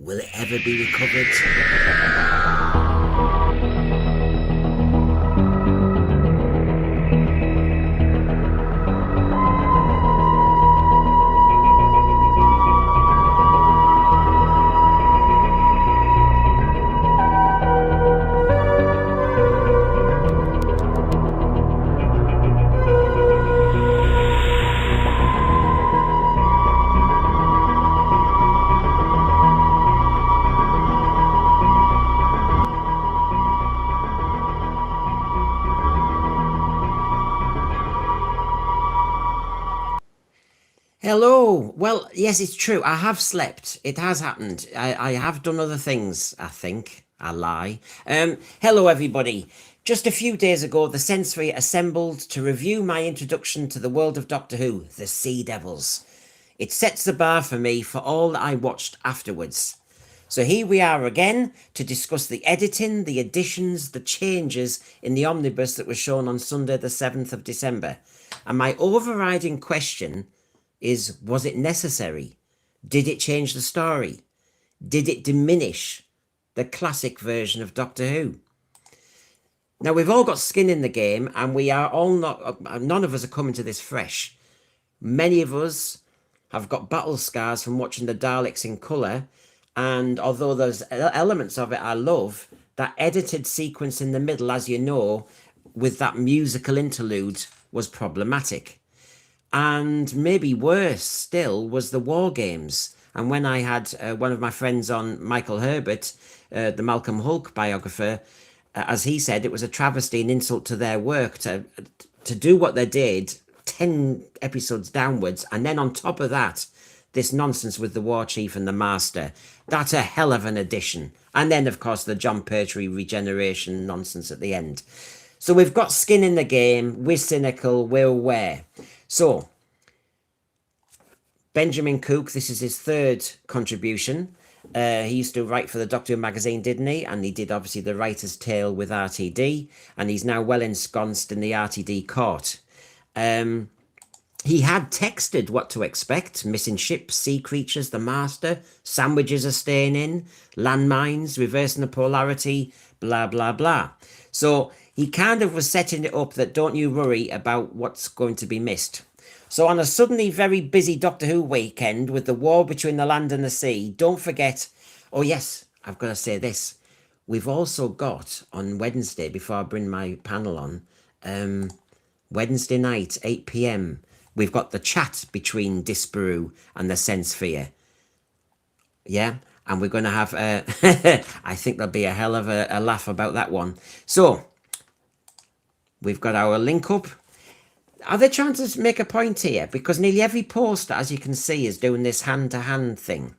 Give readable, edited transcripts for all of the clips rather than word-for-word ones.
Will it ever be recovered? Hello. Well, yes, it's true. I have slept. It has happened. I have done other things, I think. I lie. Hello, everybody. Just a few days ago, the Sensory assembled to review my introduction to the world of Doctor Who, the Sea Devils. It sets the bar for me for all that I watched afterwards. So here we are again to discuss the editing, the additions, the changes in the Omnibus that was shown on Sunday, the 7th of December. And my overriding question is, was it necessary? Did it change the story? Did it diminish the classic version of Doctor Who? Now, we've all got skin in the game, and we are all none of us are coming to this fresh. Many of us have got battle scars from watching the Daleks in colour, and although there's elements of it I love, that edited sequence in the middle, as you know, with that musical interlude was problematic. And maybe worse still was the War Games. And when I had one of my friends on, Michael Herbert, the Malcolm Hulke biographer, as he said, it was a travesty and insult to their work to do what they did 10 episodes downwards. And then on top of that, this nonsense with the War Chief and the Master. That's a hell of an addition. And then, of course, the John Pertwee regeneration nonsense at the end. So we've got skin in the game. We're cynical. We're aware. So, Benjamin Cook, this is his third contribution. He used to write for the Doctor Who magazine, didn't he? And he did, obviously, the Writer's Tale with RTD. And he's now well ensconced in the RTD court. He had texted what to expect. Missing ships, sea creatures, the Master, sandwiches are staying in, landmines, reversing the polarity, blah, blah, blah. So he kind of was setting it up that don't you worry about what's going to be missed. So on a suddenly very busy Doctor Who weekend with the war between the land and the sea, don't forget, oh yes, I've got to say this. We've also got on Wednesday, before I bring my panel on, Wednesday night, 8 p.m, we've got the chat between Disparu and the Sensphere. Yeah, and we're going to have, I think there'll be a hell of a laugh about that one. So, we've got our link up. Are they trying to make a point here? Because nearly every poster, as you can see, is doing this hand-to-hand thing.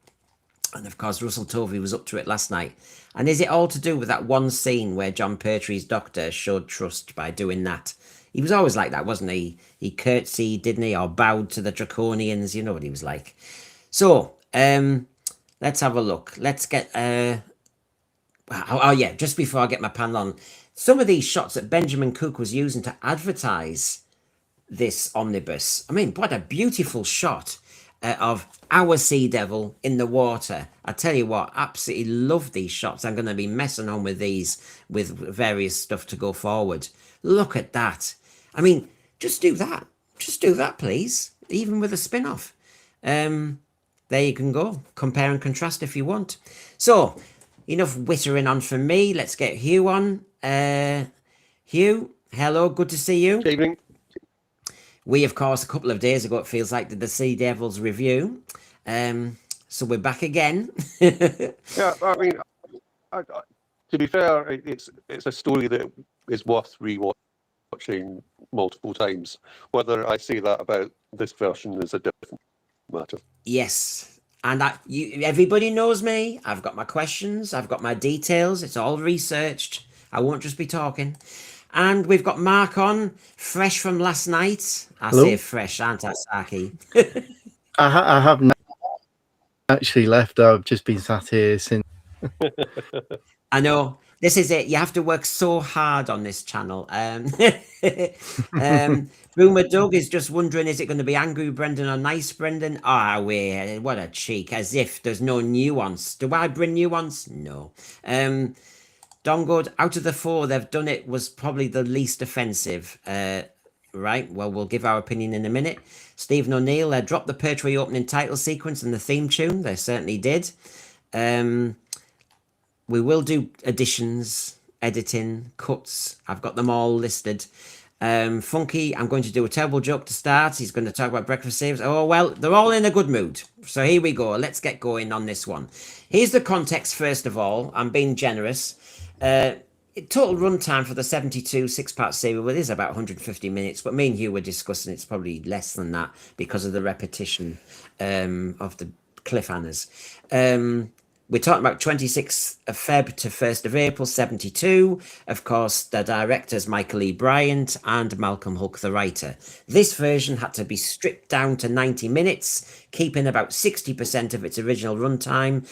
And of course, Russell Tovey was up to it last night. And is it all to do with that one scene where John Pertwee's Doctor showed trust by doing that? He was always like that, wasn't he? He curtsied, didn't he? Or bowed to the Draconians. You know what he was like. So, let's have a look. Let's get... oh, yeah, just before I get my panel on. Some of these shots that Benjamin Cook was using to advertise this omnibus. I mean, what a beautiful shot of our Sea Devil in the water. I tell you what, absolutely love these shots. I'm going to be messing on with these with various stuff to go forward. Look at that. I mean, just do that. Just do that, please. Even with a spin-off. There you can go. Compare and contrast if you want. So, enough whittering on from me. Let's get Hugh on. Hugh, hello. Good to see you. Good evening. We, of course, a couple of days ago, it feels like, did the Sea Devils review. So we're back again. Yeah, I mean, to be fair, it's a story that is worth rewatching multiple times. Whether I say that about this version is a different matter. Yes. And everybody knows me. I've got my questions. I've got my details. It's all researched. I won't just be talking. And we've got Mark on, fresh from last night. Hello? Say fresh, aren't I, Saki? I haven't actually left. I've just been sat here since. I know. This is it. You have to work so hard on this channel. Boomer Doug is just wondering, is it going to be angry Brendan or nice Brendan? Ah, what a cheek, as if there's no nuance. Do I bring nuance? No. Don Good, out of the four they've done, it was probably the least offensive. Right, well, we'll give our opinion in a minute. Stephen O'Neill, dropped the Pertwee opening title sequence and the theme tune. They certainly did. We will do additions, editing, cuts. I've got them all listed. Funky, I'm going to do a terrible joke to start. He's going to talk about breakfast saves. Oh, well, they're all in a good mood. So here we go. Let's get going on this one. Here's the context, first of all. I'm being generous. Total runtime for the 72 six-part serial is about 150 minutes, but me and Hugh were discussing it's probably less than that because of the repetition of the cliffhangers. We're talking about 26th of Feb to 1st of April, 72. Of course, the directors Michael E. Bryant and Malcolm Hulke, the writer. This version had to be stripped down to 90 minutes, keeping about 60% of its original runtime.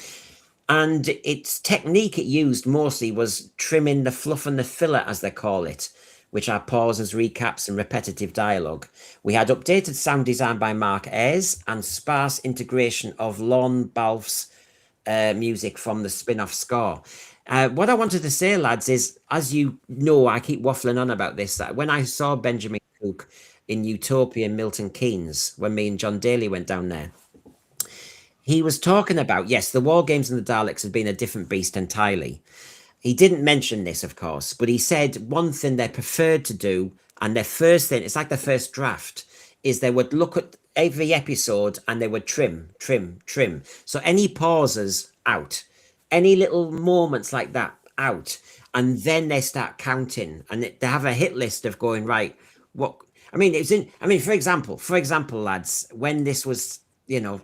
And its technique it used mostly was trimming the fluff and the filler, as they call it, which are pauses, recaps, and repetitive dialogue. We had updated sound design by Mark Ayres and sparse integration of Lorne Balfe's music from the spin-off score. What I wanted to say, lads, is, as you know, I keep waffling on about this, that when I saw Benjamin Cook in Utopia in Milton Keynes, when me and John Daly went down there, he was talking about, yes, the War Games and the Daleks had been a different beast entirely. He didn't mention this, of course, but he said one thing they preferred to do, and their first thing, it's like the first draft, is they would look at every episode and they would trim. So any pauses, out. Any little moments like that, out. And then they start counting, and they have a hit list of going, right, what... for example, lads, when this was,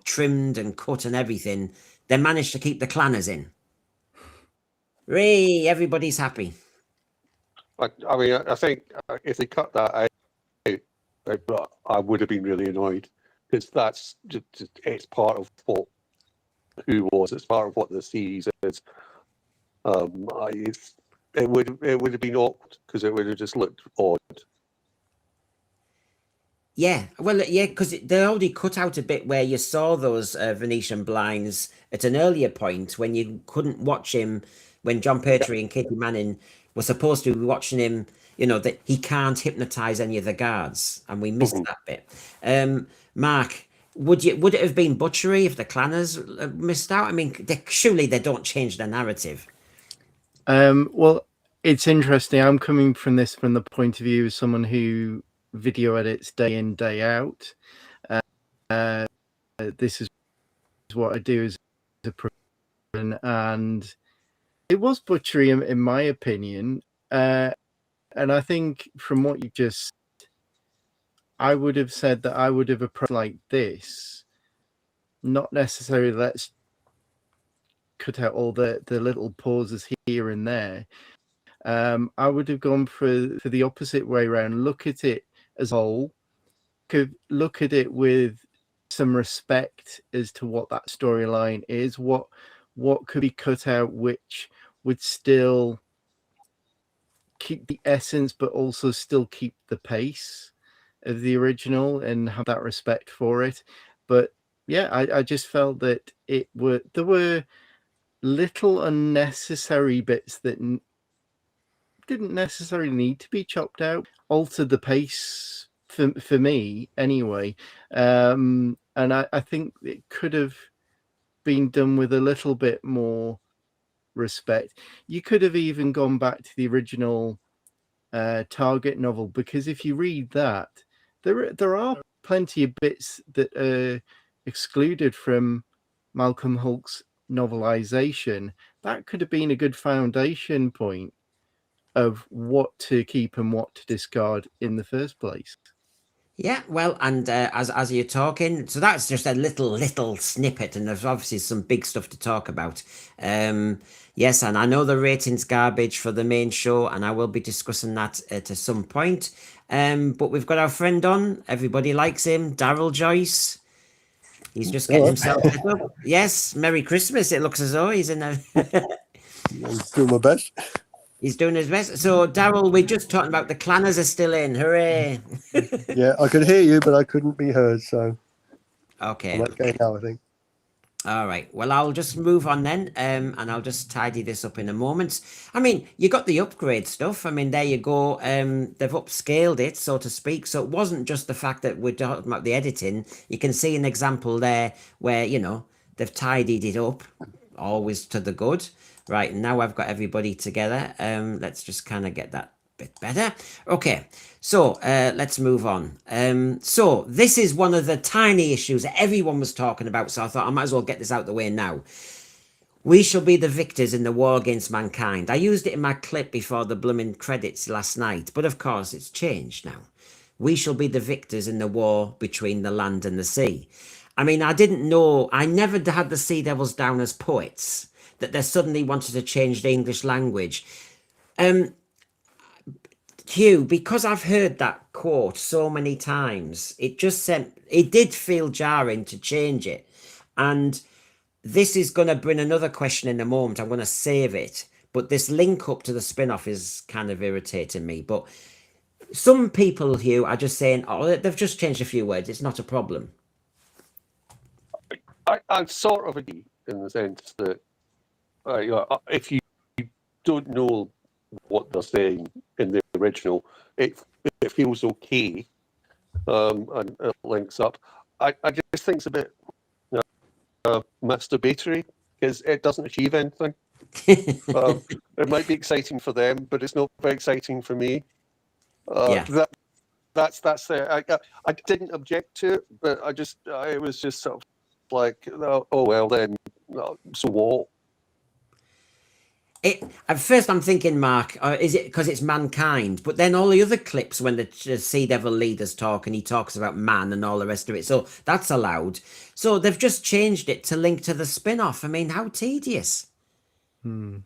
trimmed and cut and everything, they managed to keep the clanners in. Ray, everybody's happy. I think if they cut that out, I would have been really annoyed, because that's just it's part of what Who was. It's part of what the series is. It would have been awkward, because it would have just looked odd. Yeah, well, yeah, because they already cut out a bit where you saw those Venetian blinds at an earlier point when you couldn't watch him, when John Pertwee and Katie Manning were supposed to be watching him, that he can't hypnotize any of the guards, and we missed that bit. Mark, would it have been butchery if the clanners missed out? I mean, surely they don't change the narrative. Well, it's interesting. I'm coming from the point of view of someone who video edits day in, day out. This is what I do as a profession, and it was butchery in my opinion. And I think from what you just, I would have said that I would have approached like this, not necessarily let's cut out all the little pauses here and there. I would have gone for the opposite way around. Look at it as a whole, could look at it with some respect as to what that storyline is, what could be cut out, which would still keep the essence but also still keep the pace of the original and have that respect for it. But yeah, I just felt that there were little unnecessary bits that didn't necessarily need to be chopped out, altered the pace for me anyway. And I think it could have been done with a little bit more respect. You could have even gone back to the original Target novel, because if you read that, there are plenty of bits that are excluded from Malcolm Hulke's novelization. That could have been a good foundation point of what to keep and what to discard in the first place. Yeah, well, and as you're talking, so that's just a little snippet, and there's obviously some big stuff to talk about. Yes, and I know the ratings garbage for the main show, and I will be discussing that at some point. But we've got our friend on. Everybody likes him, Daryl Joyce. He's just getting himself set up. Yes, Merry Christmas. It looks as though he's in a... I'm doing my best. He's doing his best. So, Daryl, we're just talking about the clanners are still in. Hooray! Yeah, I could hear you, but I couldn't be heard. So Okay. I'm okay now, I think. All right. Well, I'll just move on then, and I'll just tidy this up in a moment. I mean, you got the upgrade stuff. I mean, there you go. They've upscaled it, so to speak. So it wasn't just the fact that we're talking about the editing. You can see an example there where, they've tidied it up, always to the good. Right, now I've got everybody together. Let's just kind of get that bit better. Okay, so let's move on. So this is one of the tiny issues that everyone was talking about, so I thought I might as well get this out the way now. We shall be the victors in the war against mankind. I used it in my clip before the blooming credits last night, but of course it's changed now. We shall be the victors in the war between the land and the sea. I mean, I didn't know, I never had the Sea Devils down as poets, that they suddenly wanted to change the English language. Hugh, because I've heard that quote so many times, it did feel jarring to change it. And this is going to bring another question in a moment. I'm going to save it. But this link up to the spin off is kind of irritating me. But some people, Hugh, are just saying, oh, they've just changed a few words. It's not a problem. I sort of agree in the sense that if you don't know what they're saying in the original, it feels okay, and it links up. I just think it's a bit masturbatory because it doesn't achieve anything. It might be exciting for them, but it's not very exciting for me. Yeah. That's I didn't object to it, but it was just sort of like, oh well, then so what? At first, I'm thinking, Mark, is it because it's mankind? But then all the other clips when the Sea Devil leaders talk and he talks about man and all the rest of it, so that's allowed. So they've just changed it to link to the spin-off. I mean, how tedious. I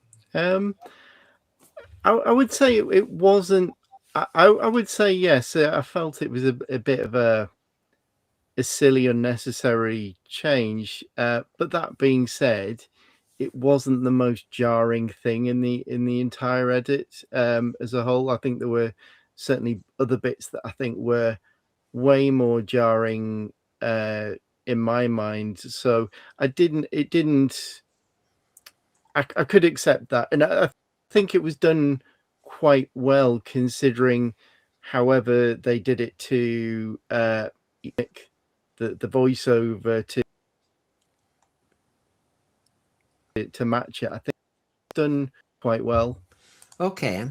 would say it wasn't. I would say yes. I felt it was a bit of a silly, unnecessary change. But that being said, it wasn't the most jarring thing in the entire edit as a whole. I think there were certainly other bits that I think were way more jarring in my mind. So I could accept that, and I think it was done quite well considering however they did it to the voiceover to match it. I think it's done quite well. Okay.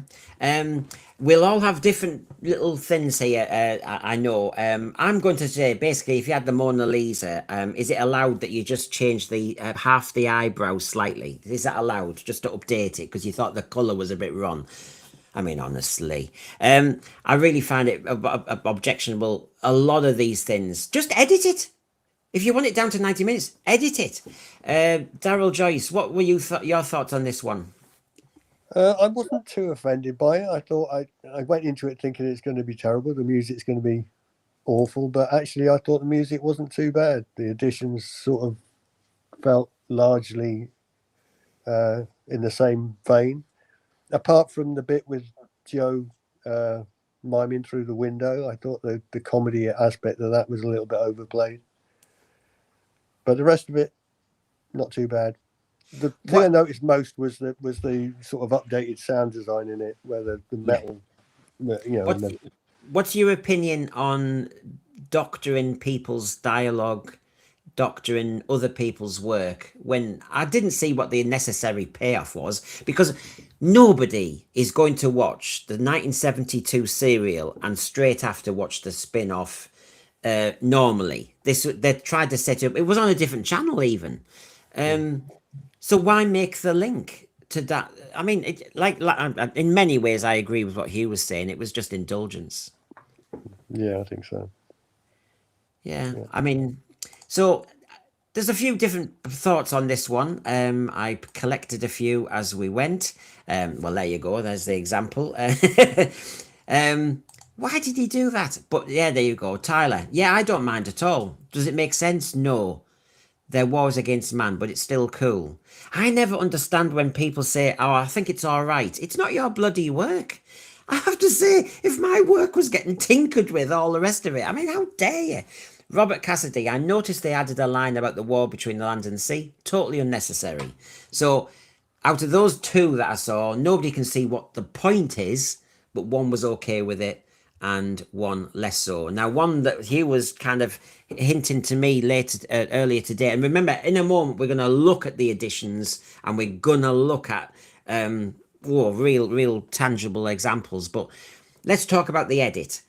We'll all have different little things here. I know. I'm going to say basically, if you had the Mona Lisa, is it allowed that you just change the half the eyebrow slightly? Is that allowed just to update it because you thought the color was a bit wrong? I mean, honestly, I really find it objectionable. A lot of these things, just edit it. If you want it down to 90 minutes, edit it. Daryl Joyce, what were your thoughts on this one? I wasn't too offended by it. I thought I went into it thinking it's going to be terrible. The music's going to be awful, but actually I thought the music wasn't too bad. The additions sort of felt largely in the same vein, apart from the bit with Joe miming through the window. I thought the comedy aspect of that was a little bit overplayed, but the rest of it not too bad. The thing I noticed most was the sort of updated sound design in it, where the metal, What's your opinion on doctoring people's dialogue, doctoring other people's work? When I didn't see what the necessary payoff was, because nobody is going to watch the 1972 serial and straight after watch the spin-off. Normally, they tried to set it up. It was on a different channel even. So why make the link to that? I mean, like in many ways, I agree with what Hugh was saying. It was just indulgence. Yeah, I think so. Yeah. I mean, so there's a few different thoughts on this one. I collected a few as we went. Well, there you go. There's the example. Why did he do that? But yeah, there you go. Tyler. Yeah, I don't mind at all. Does it make sense? No. their wars against man, but it's still cool. I never understand when people say, "Oh, I think it's all right." It's not your bloody work. I have to say, if my work was getting tinkered with, all the rest of it, I mean, how dare you? Robert Cassidy, I noticed they added a line about the war between the land and sea. Totally unnecessary. So, out of those two that I saw, nobody can see what the point is, but one was okay with it and one less so. Now, one that he was kind of hinting to me earlier today, and remember, in a moment, we're going to look at the additions and we're going to look at real tangible examples. But let's talk about the edit.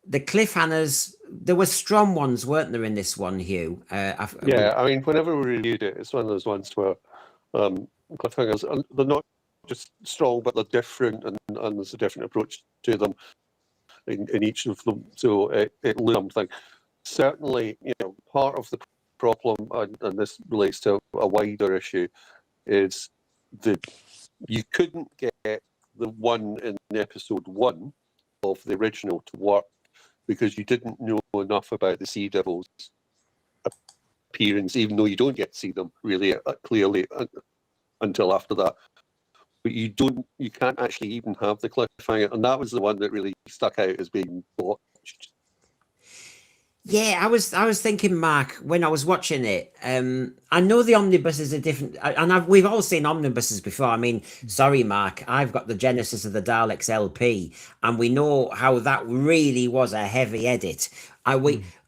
The cliffhangers, there were strong ones, weren't there, in this one, Hugh? Yeah, I mean, whenever we reviewed it, it's one of those ones where cliffhangers, they're not just strong, but they're different, and there's a different approach to them in each of them. So it loses something. Certainly, part of the problem, and this relates to a wider issue, is that you couldn't get the one in episode 1 of the original to work because you didn't know enough about the Sea Devils appearance, even though you don't get to see them really clearly until after that. But you can't actually even have the cliffhanger, and that was the one that really stuck out as being botched. Yeah, I was thinking, Mark, when I was watching it. I know the omnibuses are different, and we've all seen omnibuses before. I mean, sorry, Mark, I've got the Genesis of the Daleks LP, and we know how that really was a heavy edit. A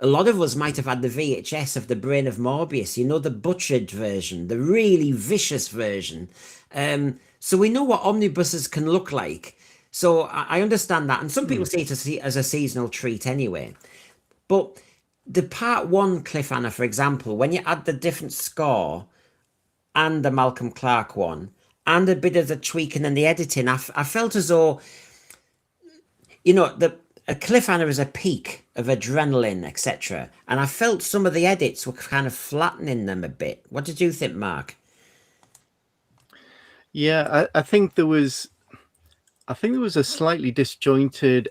lot of us might have had the VHS of the Brain of Morbius, the butchered version, the really vicious version. So we know what omnibuses can look like. So I understand that, and some people see it as a seasonal treat anyway. But the part 1 cliffhanger, for example, when you add the different score and the Malcolm Clark one and a bit of the tweaking and the editing, I felt as though, a cliffhanger is a peak of adrenaline, etc. And I felt some of the edits were kind of flattening them a bit. What did you think, Mark? Yeah, I think there was a slightly disjointed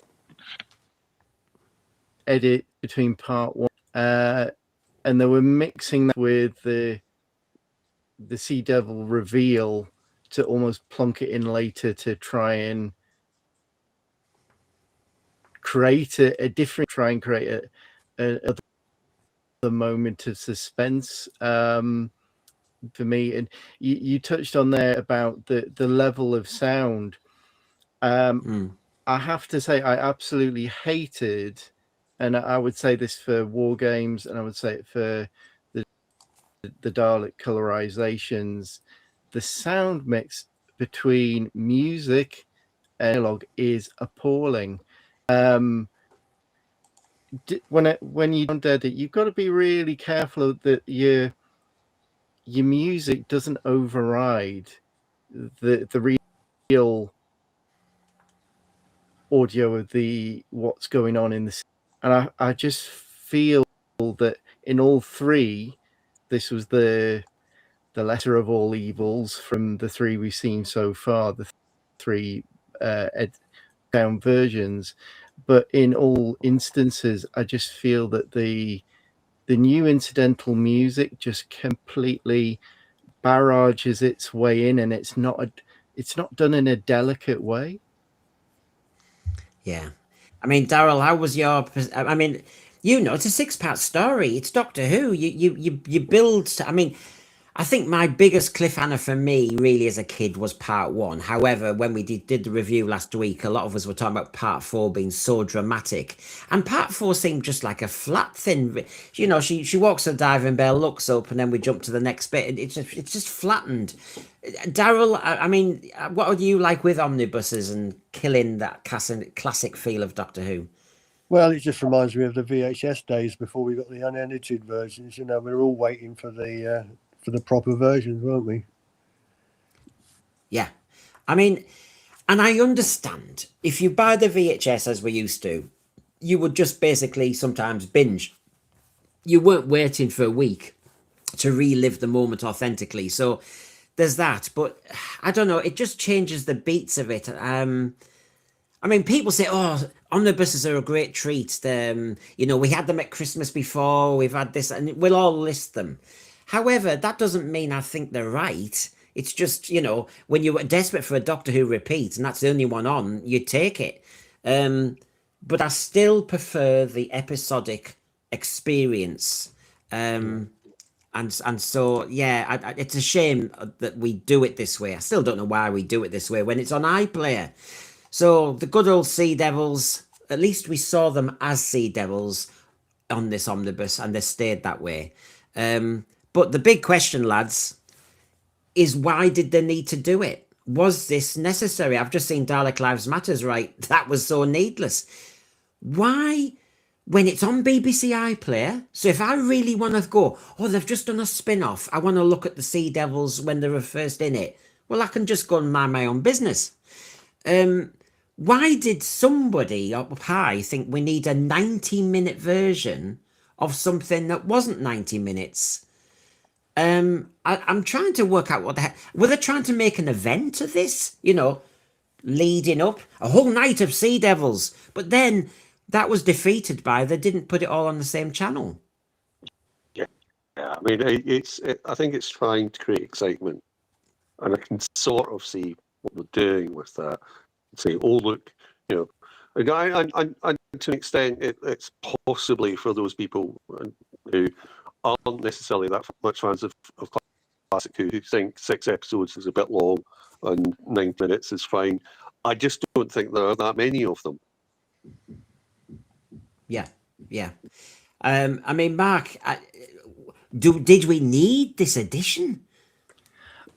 edit between part 1, and they were mixing that with the Sea Devil reveal to almost plonk it in later to try and create a moment of suspense for me. And you touched on there about the level of sound. I have to say, I absolutely hated, and I would say this for War Games, and I would say it for the Dalek colorizations, the sound mix between music and dialogue is appalling. When you don't edit, you've got to be really careful that your music doesn't override the real audio of what's going on in the. And I just feel that in all three, this was the lesser of all evils from the three we've seen so far, the three down versions. But in all instances, I just feel that the new incidental music just completely barrages its way in, and it's not done in a delicate way. Yeah. I mean, Daryl, how was your? I mean, it's a 6-part story. It's Doctor Who. You build. I mean, I think my biggest cliffhanger for me, really, as a kid, was part 1. However, when we did the review last week, a lot of us were talking about part 4 being so dramatic, and part 4 seemed just like a flat thing. She walks the diving bell, looks up, and then we jump to the next bit. It's just flattened. Daryl, I mean, what do you like with omnibuses and killing that classic feel of Doctor Who? Well, it just reminds me of the VHS days before we got the unedited versions. We were all waiting for the proper versions, weren't we? Yeah. I mean, and I understand if you buy the VHS as we used to, you would just basically sometimes binge. You weren't waiting for a week to relive the moment authentically. So there's that. But I don't know, it just changes the beats of it. I mean, people say, oh, omnibuses are a great treat. We had them at Christmas before, we've had this, and we'll all list them. However, that doesn't mean I think they're right. It's just, when you're desperate for a Doctor Who repeat and that's the only one on, you take it. But I still prefer the episodic experience. And so, yeah, it's a shame that we do it this way. I still don't know why we do it this way when it's on iPlayer. So the good old Sea Devils, at least we saw them as Sea Devils on this omnibus, and they stayed that way. But the big question, lads, is why did they need to do it? Was this necessary? I've just seen Dalek Lives Matters, right? That was so needless. Why, when it's on BBC iPlayer, so if I really want to go, oh, they've just done a spin-off, I want to look at the Sea Devils when they were first in it, well, I can just go and mind my own business. Why did somebody up high think we need a 90-minute version of something that wasn't 90 minutes? I'm trying to work out what the heck. Were they trying to make an event of this? Leading up a whole night of Sea Devils, but then that was defeated by they didn't put it all on the same channel. Yeah, I mean, I think it's trying to create excitement, and I can sort of see what they're doing with that. Say, oh look, and to an extent, it's possibly for those people who aren't necessarily that much fans of classic who think 6 episodes is a bit long and 9 minutes is fine. I just don't think there are that many of them. Yeah. I mean, Mark, did we need this edition?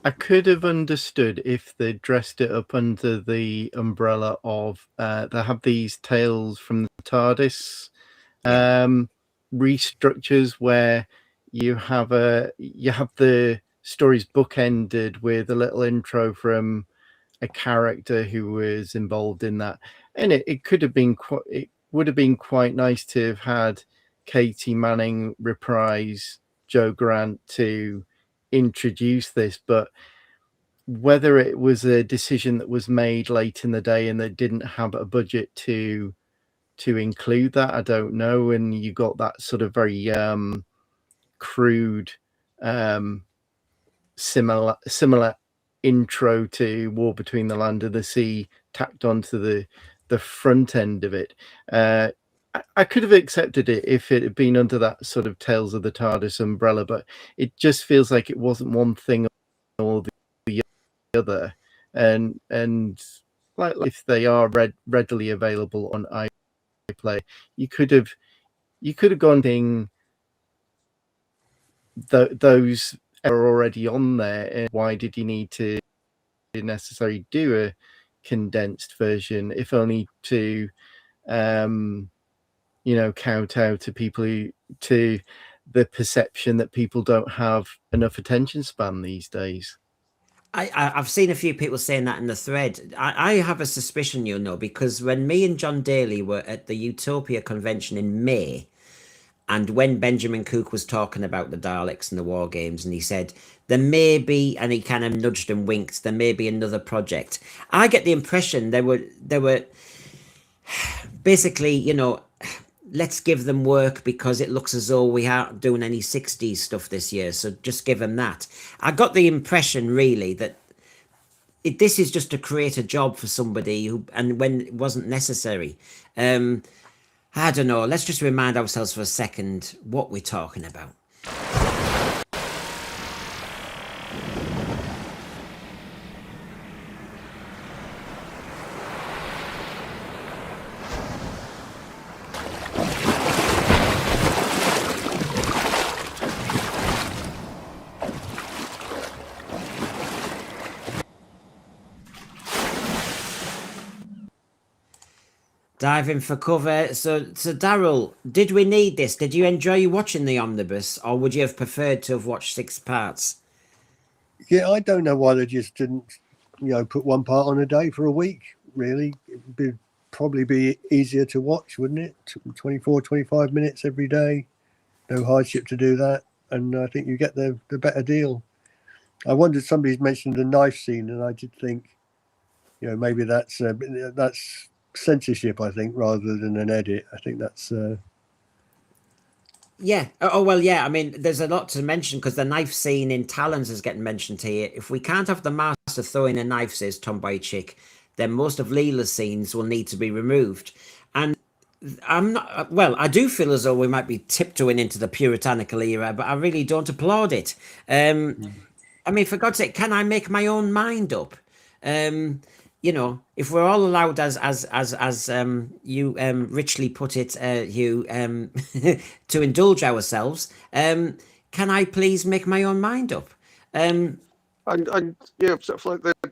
I could have understood if they dressed it up under the umbrella of they have these Tales from the TARDIS restructures where you have the stories bookended with a little intro from a character who was involved in that, and it could have been it would have been quite nice to have had Katie Manning reprise Joe Grant to introduce this, but whether it was a decision that was made late in the day and they didn't have a budget to include that, I don't know. And you got that sort of very crude similar intro to War Between the Land and the Sea tacked onto the front end of it. I could have accepted it if it had been under that sort of Tales of the TARDIS umbrella, but it just feels like it wasn't one thing or the other. And like if they are readily available on iPlayer, you could have gone thing those are already on there. And why did you need to necessarily do a condensed version, if only to kowtow to people to the perception that people don't have enough attention span these days? I've seen a few people saying that in the thread. I have a suspicion, because when me and John Daly were at the Utopia convention in May, and when Benjamin Cook was talking about the Daleks and the War Games, and he said, there may be, and he kind of nudged and winked, there may be another project. I get the impression there were basically, let's give them work because it looks as though we aren't doing any 60s stuff this year. So just give them that. I got the impression really that this is just to create a job for somebody and when it wasn't necessary. I don't know. Let's just remind ourselves for a second what we're talking about. Diving for cover. So Daryl, did we need this? Did you enjoy watching the omnibus, or would you have preferred to have watched 6 parts? Yeah, I don't know why they just didn't, put one part on a day for a week. Really, it would probably be easier to watch, wouldn't it? 24, 25 minutes every day, no hardship to do that, and I think you get the better deal. I wondered, somebody's mentioned the knife scene, and I did think, maybe that's censorship, I think, rather than an edit. I think that's Yeah. Oh, well, yeah. I mean, there's a lot to mention because the knife scene in Talons is getting mentioned here. If we can't have the master throwing a knife, says Tomboy Chick, then most of Leela's scenes will need to be removed. And I'm not, well, I do feel as though we might be tiptoeing into the puritanical era, but I really don't applaud it. I mean, for God's sake, can I make my own mind up? Um, if we're all allowed, as you richly put it, Hugh, to indulge ourselves, can I please make my own mind up? And yeah, sort of like that.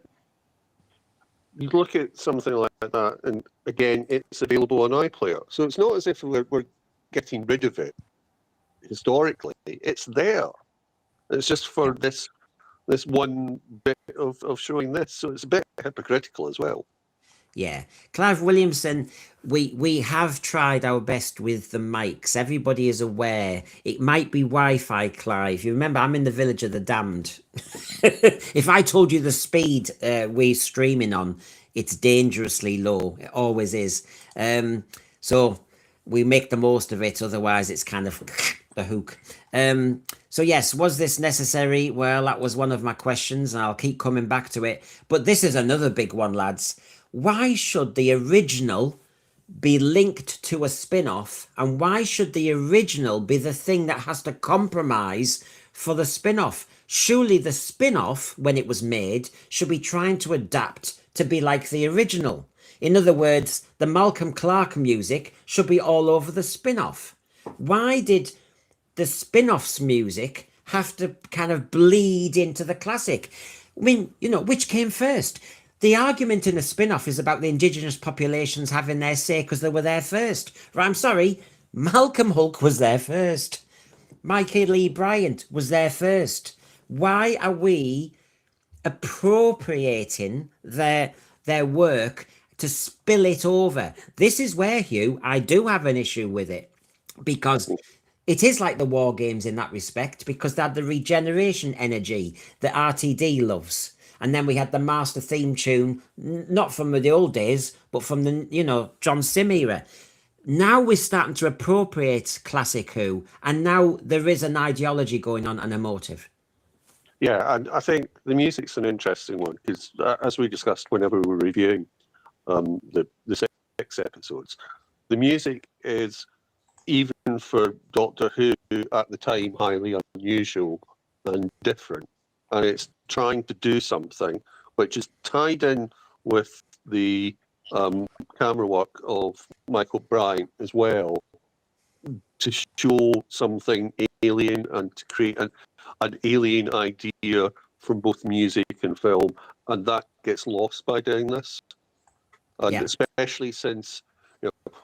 You look at something like that, and again, it's available on iPlayer. So it's not as if we're getting rid of it historically. It's there. It's just for this one bit of showing this. So it's a bit hypocritical as well. Yeah, Clive Williamson, we have tried our best with the mics. Everybody is aware. It might be Wi-Fi, Clive. You remember, I'm in the Village of the Damned. If I told you the speed we're streaming on, it's dangerously low. It always is. So we make the most of it. Otherwise, it's kind of the hook. So yes, was this necessary? Well, that was one of my questions, and I'll keep coming back to it. But this is another big one, lads. Why should the original be linked to a spin-off, and why should the original be the thing that has to compromise for the spin-off? Surely the spin-off, when it was made, should be trying to adapt to be like the original. In other words, the Malcolm Clark music should be all over the spin-off. Why did the spin-off's music have to kind of bleed into the classic? I mean, which came first? The argument in a spin-off is about the indigenous populations having their say because they were there first. Right, I'm sorry, Malcolm Hulk was there first. Michael Lee Bryant was there first. Why are we appropriating their work to spill it over? This is where, Hugh, I do have an issue with it, because it is like the war games in that respect, because they had the regeneration energy that RTD loves. And then we had the master theme tune, not from the old days, but from the, John Sim era. Now we're starting to appropriate classic Who, and now there is an ideology going on and a motive. Yeah, and I think the music's an interesting one because, as we discussed whenever we were reviewing the 6 episodes, the music is, even for Doctor Who at the time, highly unusual and different. And it's trying to do something which is tied in with the camera work of Michael Bryant as well, to show something alien and to create an alien idea from both music and film. And that gets lost by doing this. And especially since,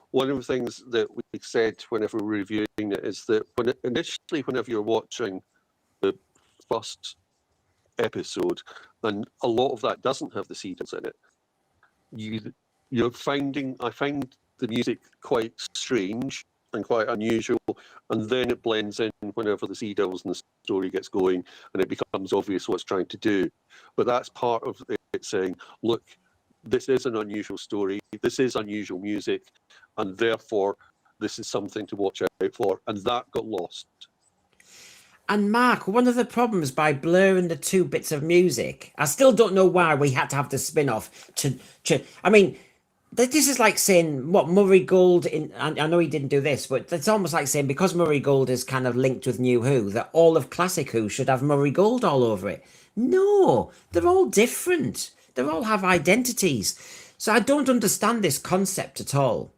one of the things that we said whenever we were reviewing it is that whenever you're watching the first episode, and a lot of that doesn't have the seedles in it, I find the music quite strange and quite unusual, and then it blends in whenever the sea devils and the story gets going, and it becomes obvious what it's trying to do. But that's part of it saying, look, this is an unusual story, this is unusual music, and therefore this is something to watch out for, and that got lost. And Mark, one of the problems by blurring the two bits of music, I still don't know why we had to have the spin-off I mean, this is like saying what Murray Gold I know he didn't do this, but it's almost like saying because Murray Gold is kind of linked with New Who, that all of classic Who should have Murray Gold all over it. No, they're all different. They all have identities. So I don't understand this concept at all.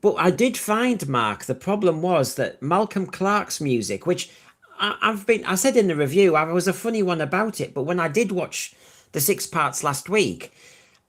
But I did find, Mark, the problem was that Malcolm Clark's music, which I said in the review, I was a funny one about it, but when I did watch the 6 parts last week,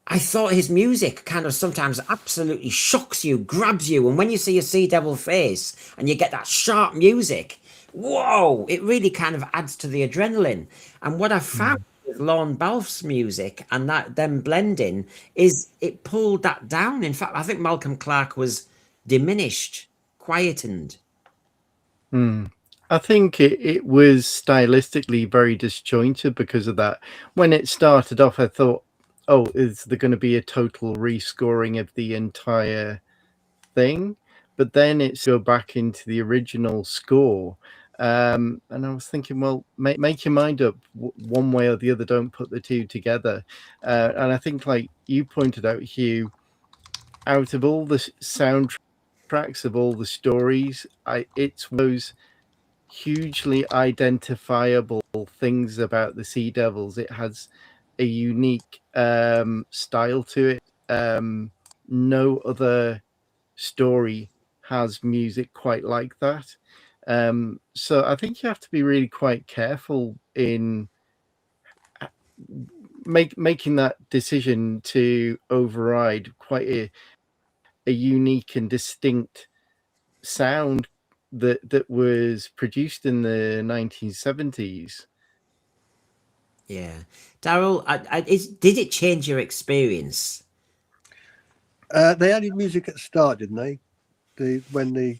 I thought his music kind of sometimes absolutely shocks you, grabs you. And when you see a Sea Devil face and you get that sharp music, whoa, it really kind of adds to the adrenaline. And what I found with Lorne Balfe's music and that them blending is it pulled that down. In fact, I think Malcolm Clark was diminished, quietened. I think it was stylistically very disjointed because of that. When it started off, I thought, is there going to be a total rescoring of the entire thing? but then it's go back into the original score. And I was thinking, well, make your mind up one way or the other. Don't put the two together. And I think, like you pointed out, Hugh, out of all the soundtracks of all the stories, it's those hugely identifiable things about the Sea Devils. It has a unique style to it. No other story has music quite like that. So I think you have to be really quite careful in making that decision to override quite a unique and distinct sound that was produced in the 1970s. Yeah, Daryl, did it change your experience? They added music at the start, didn't they? When the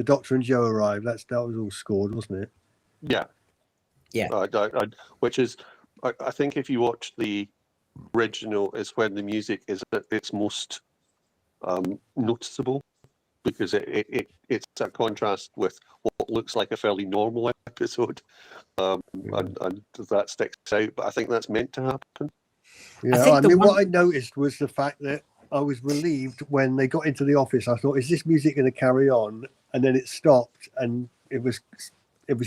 Doctor and Joe arrived, that was all scored, wasn't it? Yeah. Yeah. Which is, I think if you watch the original, is when the music is at its most noticeable, because it's a contrast with what looks like a fairly normal episode, and that sticks out. But I think that's meant to happen. Yeah, I mean, what I noticed was the fact that I was relieved when they got into the office. I thought, is this music going to carry on? And then it stopped, and it was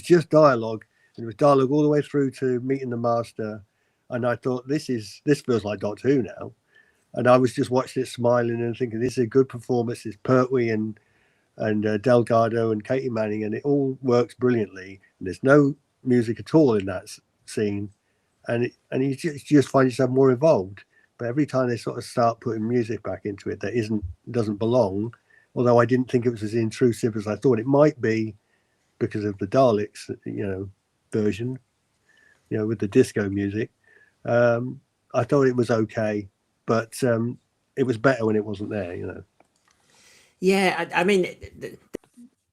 just dialogue, and it was dialogue all the way through to meeting the Master. And I thought, this feels like Doctor Who now. And I was just watching it, smiling and thinking, this is a good performance. It's Pertwee and Delgado and Katie Manning, and it all works brilliantly. And there's no music at all in that scene, and you just find yourself more involved. But every time they sort of start putting music back into it that doesn't belong, although I didn't think it was as intrusive as I thought it might be because of the Daleks, version, with the disco music. I thought it was okay, but it was better when it wasn't there, Yeah, I mean,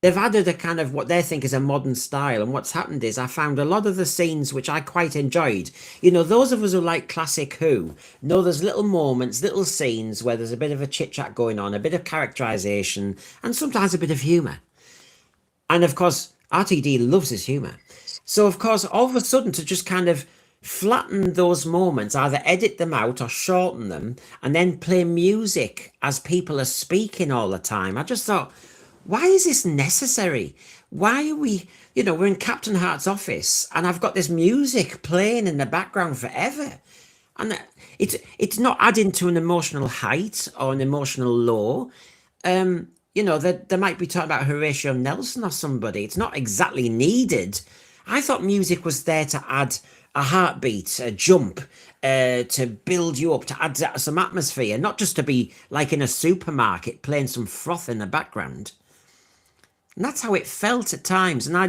they've added a kind of what they think is a modern style, and what's happened is I found a lot of the scenes which I quite enjoyed. Those of us who like classic Who know there's little moments, little scenes where there's a bit of a chit-chat going on, a bit of characterization, and sometimes a bit of humour. And of course, RTD loves his humour. So of course, all of a sudden, to just kind of flatten those moments, either edit them out or shorten them, and then play music as people are speaking all the time, I just thought, why is this necessary? Why are we, we're in Captain Hart's office and I've got this music playing in the background forever. And it's not adding to an emotional height or an emotional low. They might be talking about Horatio Nelson or somebody. It's not exactly needed. I thought music was there to add a heartbeat, a jump, to build you up, to add some atmosphere, not just to be like in a supermarket playing some froth in the background. And that's how it felt at times. And I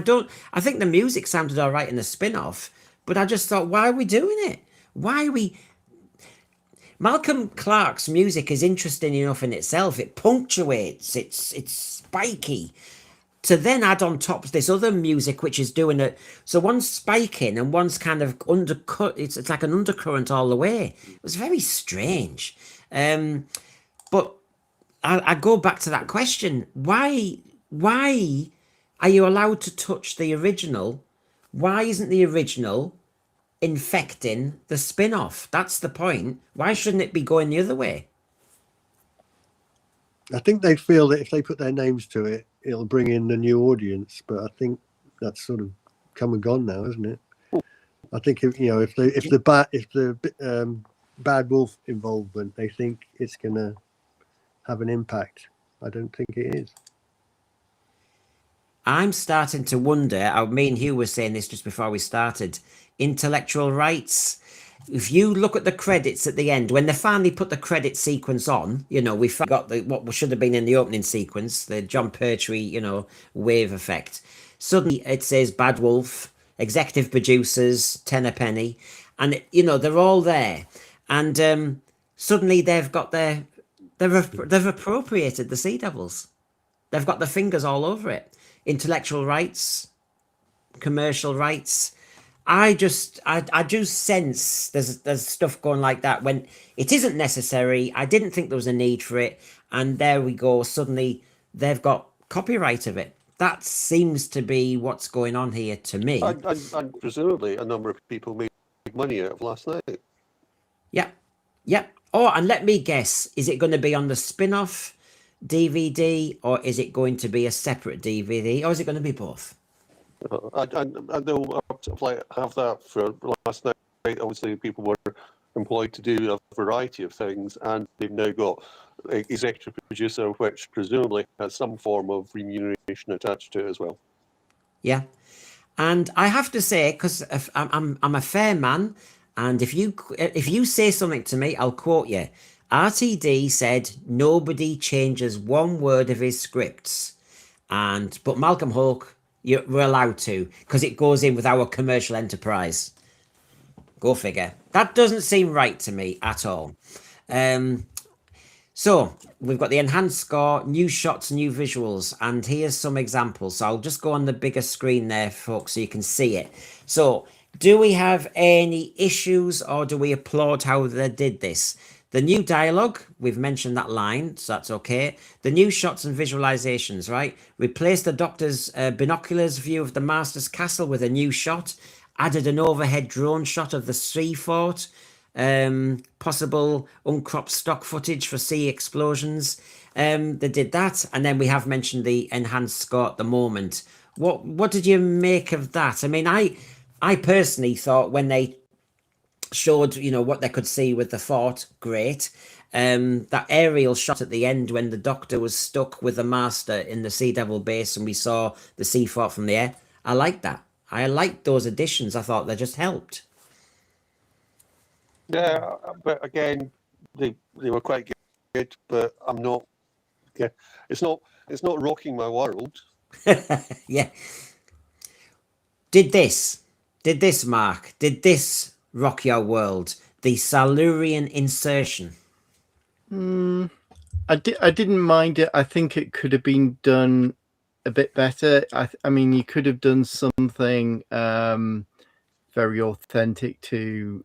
think the music sounded all right in the spin-off, but I just thought, why are we doing it? Why are we... Malcolm Clarke's music is interesting enough in itself. It punctuates, it's spiky. To then add on top this other music, which is doing it. So one's spiking and one's kind of undercut. It's like an undercurrent all the way. It was very strange. But I go back to that question. Why are you allowed to touch the original? Why isn't the original infecting the spin-off? That's the point. Why shouldn't it be going the other way? I think they feel that if they put their names to it, it'll bring in the new audience. But I think that's sort of come and gone now, isn't it? I think if the Bad Wolf involvement, they think it's going to have an impact. I don't think it is. I'm starting to wonder, me and Hugh were saying this just before we started, intellectual rights. If you look at the credits at the end, when they finally put the credit sequence on, we forgot what should have been in the opening sequence, the John Pertwee, wave effect. Suddenly it says Bad Wolf, executive producers, Tennerpenny, and they're all there. And suddenly they've appropriated the Sea Devils. They've got their fingers all over it. Intellectual rights, commercial rights. I do sense there's stuff going like that when it isn't necessary. I didn't think there was a need for it, and there we go. Suddenly they've got copyright of it. That seems to be what's going on here to me. And presumably a number of people made money out of last night. Yeah, yeah. Oh, and let me guess: is it going to be on the spin-off DVD, or is it going to be a separate DVD, or is it going to be both? I know like have that for last night. Obviously, people were employed to do a variety of things, and they've now got a executive producer, which presumably has some form of remuneration attached to it as well. Yeah. And I have to say, because I'm a fair man, and if you say something to me, I'll quote you. RTD said nobody changes one word of his scripts, but Malcolm Hulk, we're allowed to because it goes in with our commercial enterprise. Go figure. That doesn't seem right to me at all. So we've got the enhanced score, new shots, new visuals, and here's some examples. So I'll just go on the bigger screen there, folks, so you can see it. So do we have any issues or do we applaud how they did this? The new dialogue, we've mentioned that line, so that's okay. The new shots and visualizations, right? Replace the Doctor's binoculars view of the Master's castle with a new shot. Added an overhead drone shot of the sea fort. Possible uncropped stock footage for sea explosions. They did that, and then we have mentioned the enhanced score at the moment. What did you make of that? I mean, I personally thought when they showed what they could see with the fort, great. That aerial shot at the end when the Doctor was stuck with the Master in the Sea Devil base and we saw the sea fort from the air, I liked that. I liked those additions. I thought they just helped. Yeah, but again, they were quite good, but I'm not. Yeah, it's not rocking my world. Yeah. Did this, Mark? Did this rock your world? The Silurian insertion. I didn't mind it. I think it could have been done a bit better. I mean, you could have done something very authentic to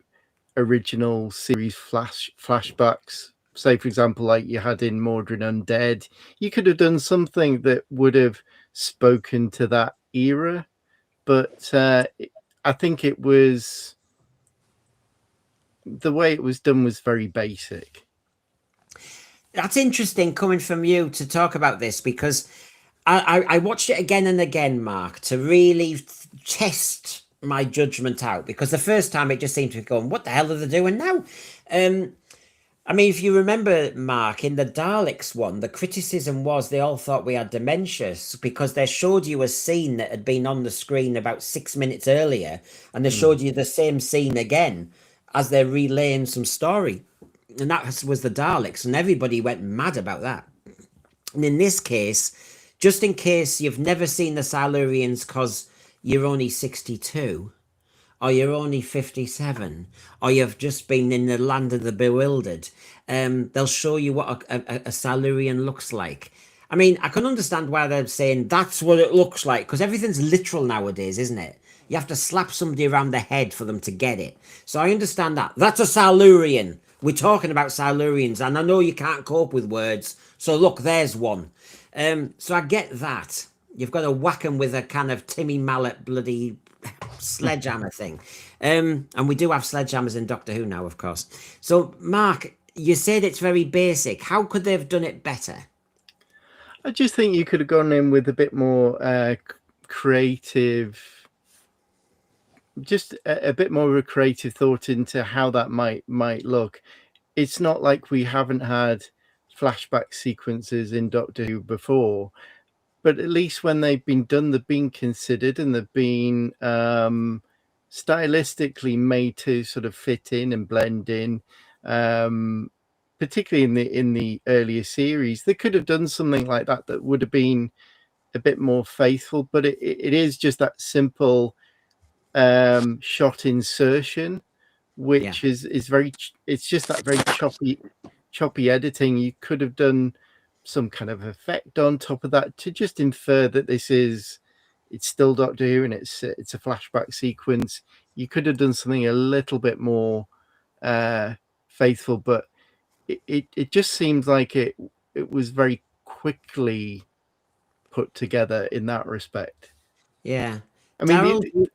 original series flashbacks. Say, for example, like you had in Mordred Undead, you could have done something that would have spoken to that era. But I think it was the way it was done was very basic. That's interesting coming from you to talk about this because I watched it again and again, Mark, to really test my judgment out because the first time it just seemed to be going, what the hell are they doing now? I mean, if you remember, Mark, in the Daleks one, the criticism was they all thought we had dementia because they showed you a scene that had been on the screen about 6 minutes earlier, and they showed you the same scene again as they're relaying some story. And that was the Daleks, and everybody went mad about that. And in this case, just in case you've never seen the Silurians because you're only 62, or you're only 57, or you've just been in the land of the bewildered, they'll show you what a Silurian looks like. I mean, I can understand why they're saying that's what it looks like, because everything's literal nowadays, isn't it? You have to slap somebody around the head for them to get it. So I understand that. That's a Silurian. We're talking about Silurians, and I know you can't cope with words, so look, there's one. So I get that. You've got to whack them with a kind of Timmy Mallet bloody sledgehammer thing. And we do have sledgehammers in Doctor Who now, of course. So, Mark, you said it's very basic. How could they have done it better? I just think you could have gone in with a bit more creative, just a bit more of a creative thought into how that might look. It's not like we haven't had flashback sequences in Doctor Who before, but at least when they've been done, they've been considered and they've been stylistically made to sort of fit in and blend in. Particularly in the earlier series, they could have done something like that would have been a bit more faithful. But it is just that simple shot insertion, which is very. It's just that very choppy editing. You could have done some kind of effect on top of that to just infer that it's still Doctor Who and it's a flashback sequence. You could have done something a little bit more faithful, but it just seems like it was very quickly put together in that respect. Yeah. I mean, Daryl,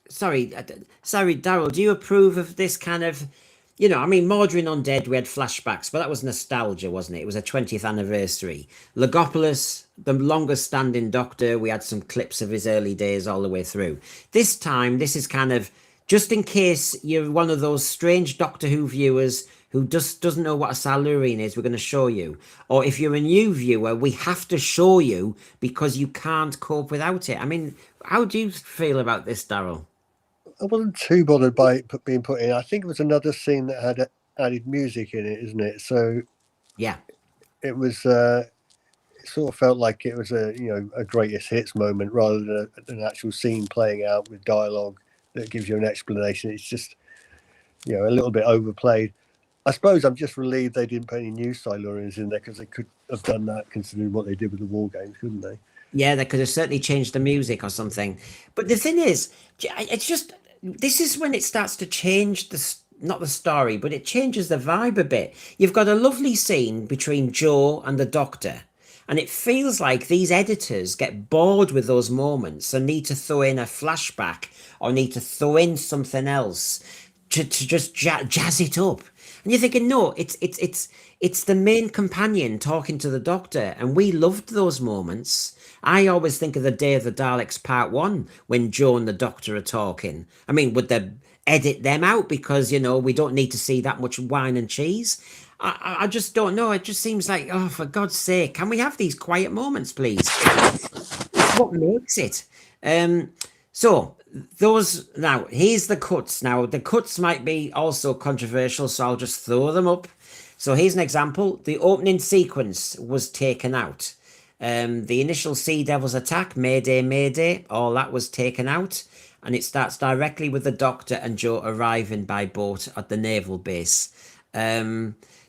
sorry, Daryl, do you approve of this kind of, I mean, Mordrin Undead, we had flashbacks, but that was nostalgia, wasn't it? It was a 20th anniversary. Legopolis, the longest standing Doctor, we had some clips of his early days all the way through. This time, this is kind of, just in case you're one of those strange Doctor Who viewers who just doesn't know what a Silurian is, we're going to show you. Or if you're a new viewer, we have to show you because you can't cope without it. I mean, how do you feel about this, Daryl? I wasn't too bothered by it being put in. I think it was another scene that had added music in it, isn't it? So Yeah. it was. It sort of felt like it was a greatest hits moment rather than an actual scene playing out with dialogue that gives you an explanation. It's just a little bit overplayed. I suppose I'm just relieved they didn't put any new Silurians in there because they could have done that considering what they did with the war games, couldn't they? Yeah, they could have certainly changed the music or something. But the thing is, it's just this is when it starts to change not the story, but it changes the vibe a bit. You've got a lovely scene between Joe and the Doctor, and it feels like these editors get bored with those moments and need to throw in a flashback or need to throw in something else to just jazz it up. And you're thinking, no, it's the main companion talking to the Doctor, and we loved those moments. I always think of the Day of the Daleks Part 1 when Joe and the Doctor are talking. I mean, would they edit them out because, we don't need to see that much wine and cheese? I just don't know. It just seems like, oh, for God's sake, can we have these quiet moments, please? It's what makes it. So now here's the cuts. Now the cuts might be also controversial, so I'll just throw them up. So here's an example. The opening sequence was taken out. The initial Sea Devils attack, Mayday, Mayday, all that was taken out. And it starts directly with the Doctor and Joe arriving by boat at the naval base.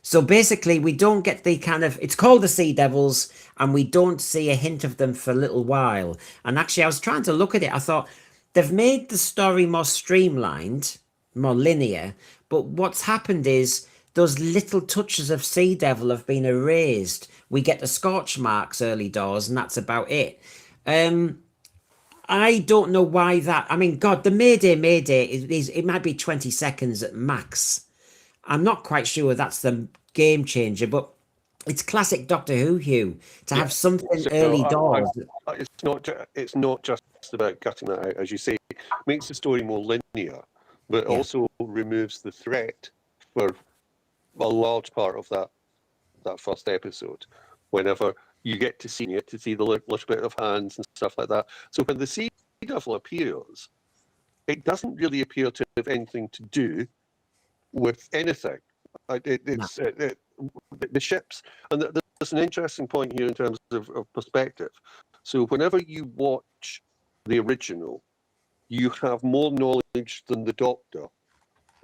So basically, we don't get the kind of, it's called the Sea Devils, and we don't see a hint of them for a little while. And actually, I was trying to look at it. I thought, they've made the story more streamlined, more linear. But what's happened is those little touches of Sea Devil have been erased. We get the scorch marks early doors, and that's about it. I don't know why that. I mean, God, the Mayday, Mayday it might be 20 seconds at max. I'm not quite sure that's the game changer, but it's classic Doctor Who, Hugh, to have something early doors. It's not just about cutting that out, as you say. It makes the story more linear, but also removes the threat for a large part of that first episode. Whenever you get to see the little bit of hands and stuff like that. So when the Sea Devil appears, it doesn't really appear to have anything to do with anything. The ships, and there's an interesting point here in terms of perspective. So whenever you watch the original, you have more knowledge than the Doctor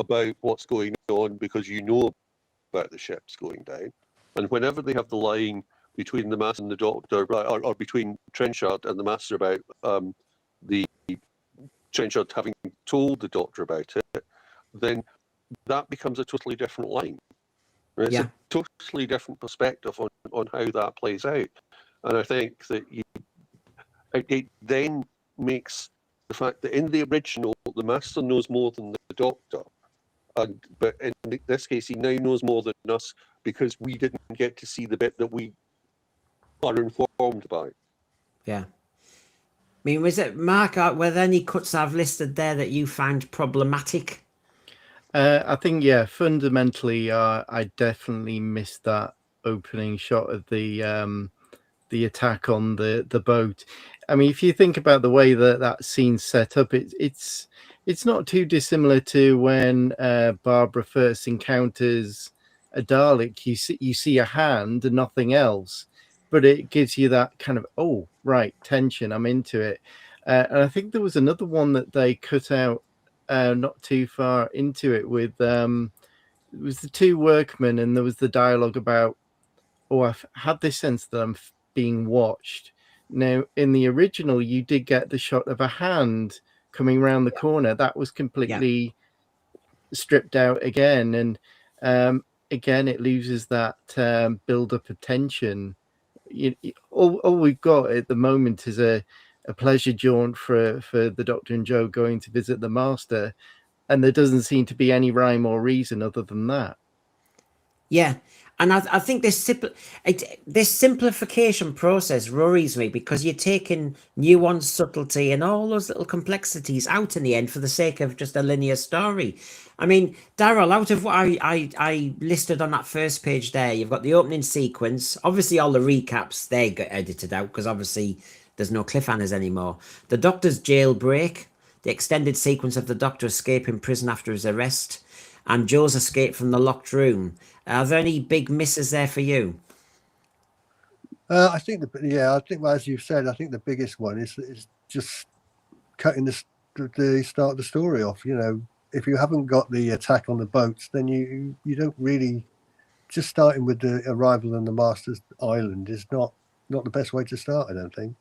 about what's going on because you know about the ships going down. And whenever they have the line between the Master and the Doctor, or between Trenchard and the Master about the Trenchard having told the Doctor about it, then that becomes a totally different line. It's a totally different perspective on how that plays out. And I think that it then makes the fact that in the original, the Master knows more than the Doctor. But in this case, he now knows more than us because we didn't get to see the bit that we are informed by. Yeah. I mean, was it, Mark, were there any cuts I've listed there that you found problematic? I think, fundamentally, I definitely missed that opening shot of the attack on the boat. I mean, if you think about the way that scene's set up, it's not too dissimilar to when Barbara first encounters a Dalek. You see a hand and nothing else, but it gives you that kind of tension. I'm into it. And I think there was another one that they cut out not too far into it with it was the two workmen, and there was the dialogue about, I've had this sense that I'm being watched. Now, in the original, you did get the shot of a hand coming round the corner, that was completely stripped out again. And again, it loses that build up of tension. All we've got at the moment is a pleasure jaunt for the Doctor and Joe going to visit the Master, and there doesn't seem to be any rhyme or reason other than that. Yeah, and I think this simplification process worries me, because you're taking nuance, subtlety, and all those little complexities out in the end for the sake of just a linear story. I mean, Daryl, out of what I listed on that first page there, you've got the opening sequence. Obviously, all the recaps, they get edited out because obviously there's no cliffhangers anymore. The Doctor's jailbreak, the extended sequence of the Doctor escaping prison after his arrest, and Joe's escape from the locked room. Are there any big misses there for you? I think as you've said, I think the biggest one is just cutting the start of the story off. You know, if you haven't got the attack on the boats, then you don't really. Just starting with the arrival on the Master's Island is not the best way to start, I don't think.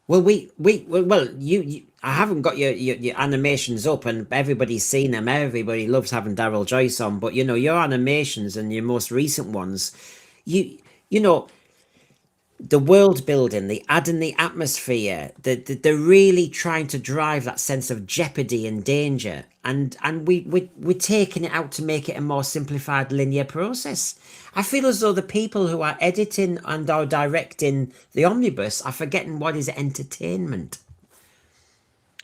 Well, you I haven't got your animations up, and everybody's seen them. Everybody loves having Daryl Joyce on, but your animations and your most recent ones, you know, the world building, the adding the atmosphere, they're really trying to drive that sense of jeopardy and danger, and we're taking it out to make it a more simplified linear process. I feel as though the people who are editing and are directing the omnibus are forgetting what is entertainment.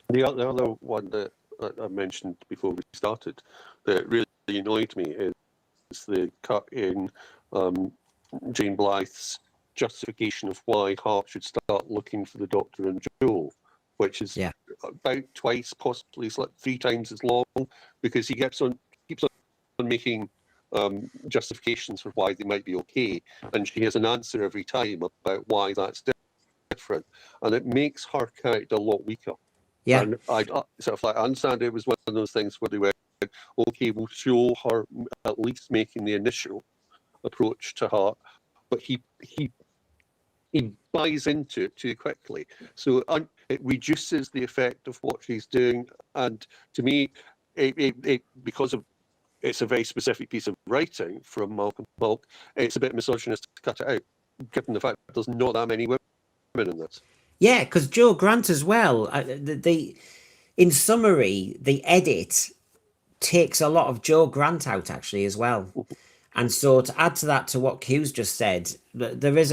The other one that I mentioned before we started that really annoyed me is the cut in Jane Blythe's justification of why Hart should start looking for the Doctor and Joe, which is about twice, possibly like 3 times as long, because he keeps on making justifications for why they might be okay, and she has an answer every time about why that's different, and it makes her character a lot weaker. Yeah, and I sort of like understand it was one of those things where they went, okay, we'll show her at least making the initial approach to Hart, but he buys into it too quickly, so it reduces the effect of what she's doing. And to me, it because of it's a very specific piece of writing from Malcolm Bulk, it's a bit misogynist to cut it out, given the fact that there's not that many women in this. Yeah, because Joe Grant as well. In summary, the edit takes a lot of Joe Grant out actually as well. And so to add to that, to what Q's just said, there is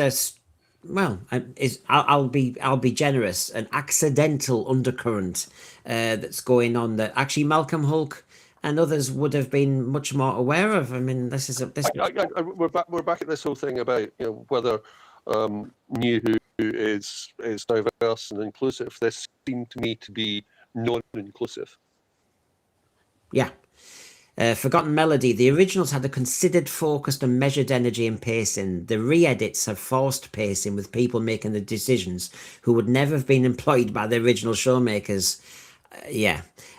I'll be generous, an accidental undercurrent that's going on that actually Malcolm Hulk and others would have been much more aware of. I mean, we're back at this whole thing about whether New Who is diverse and inclusive. This seemed to me to be non-inclusive. Yeah. Forgotten Melody. The originals had a considered, focused and measured energy and pacing. The re-edits have forced pacing with people making the decisions who would never have been employed by the original showmakers.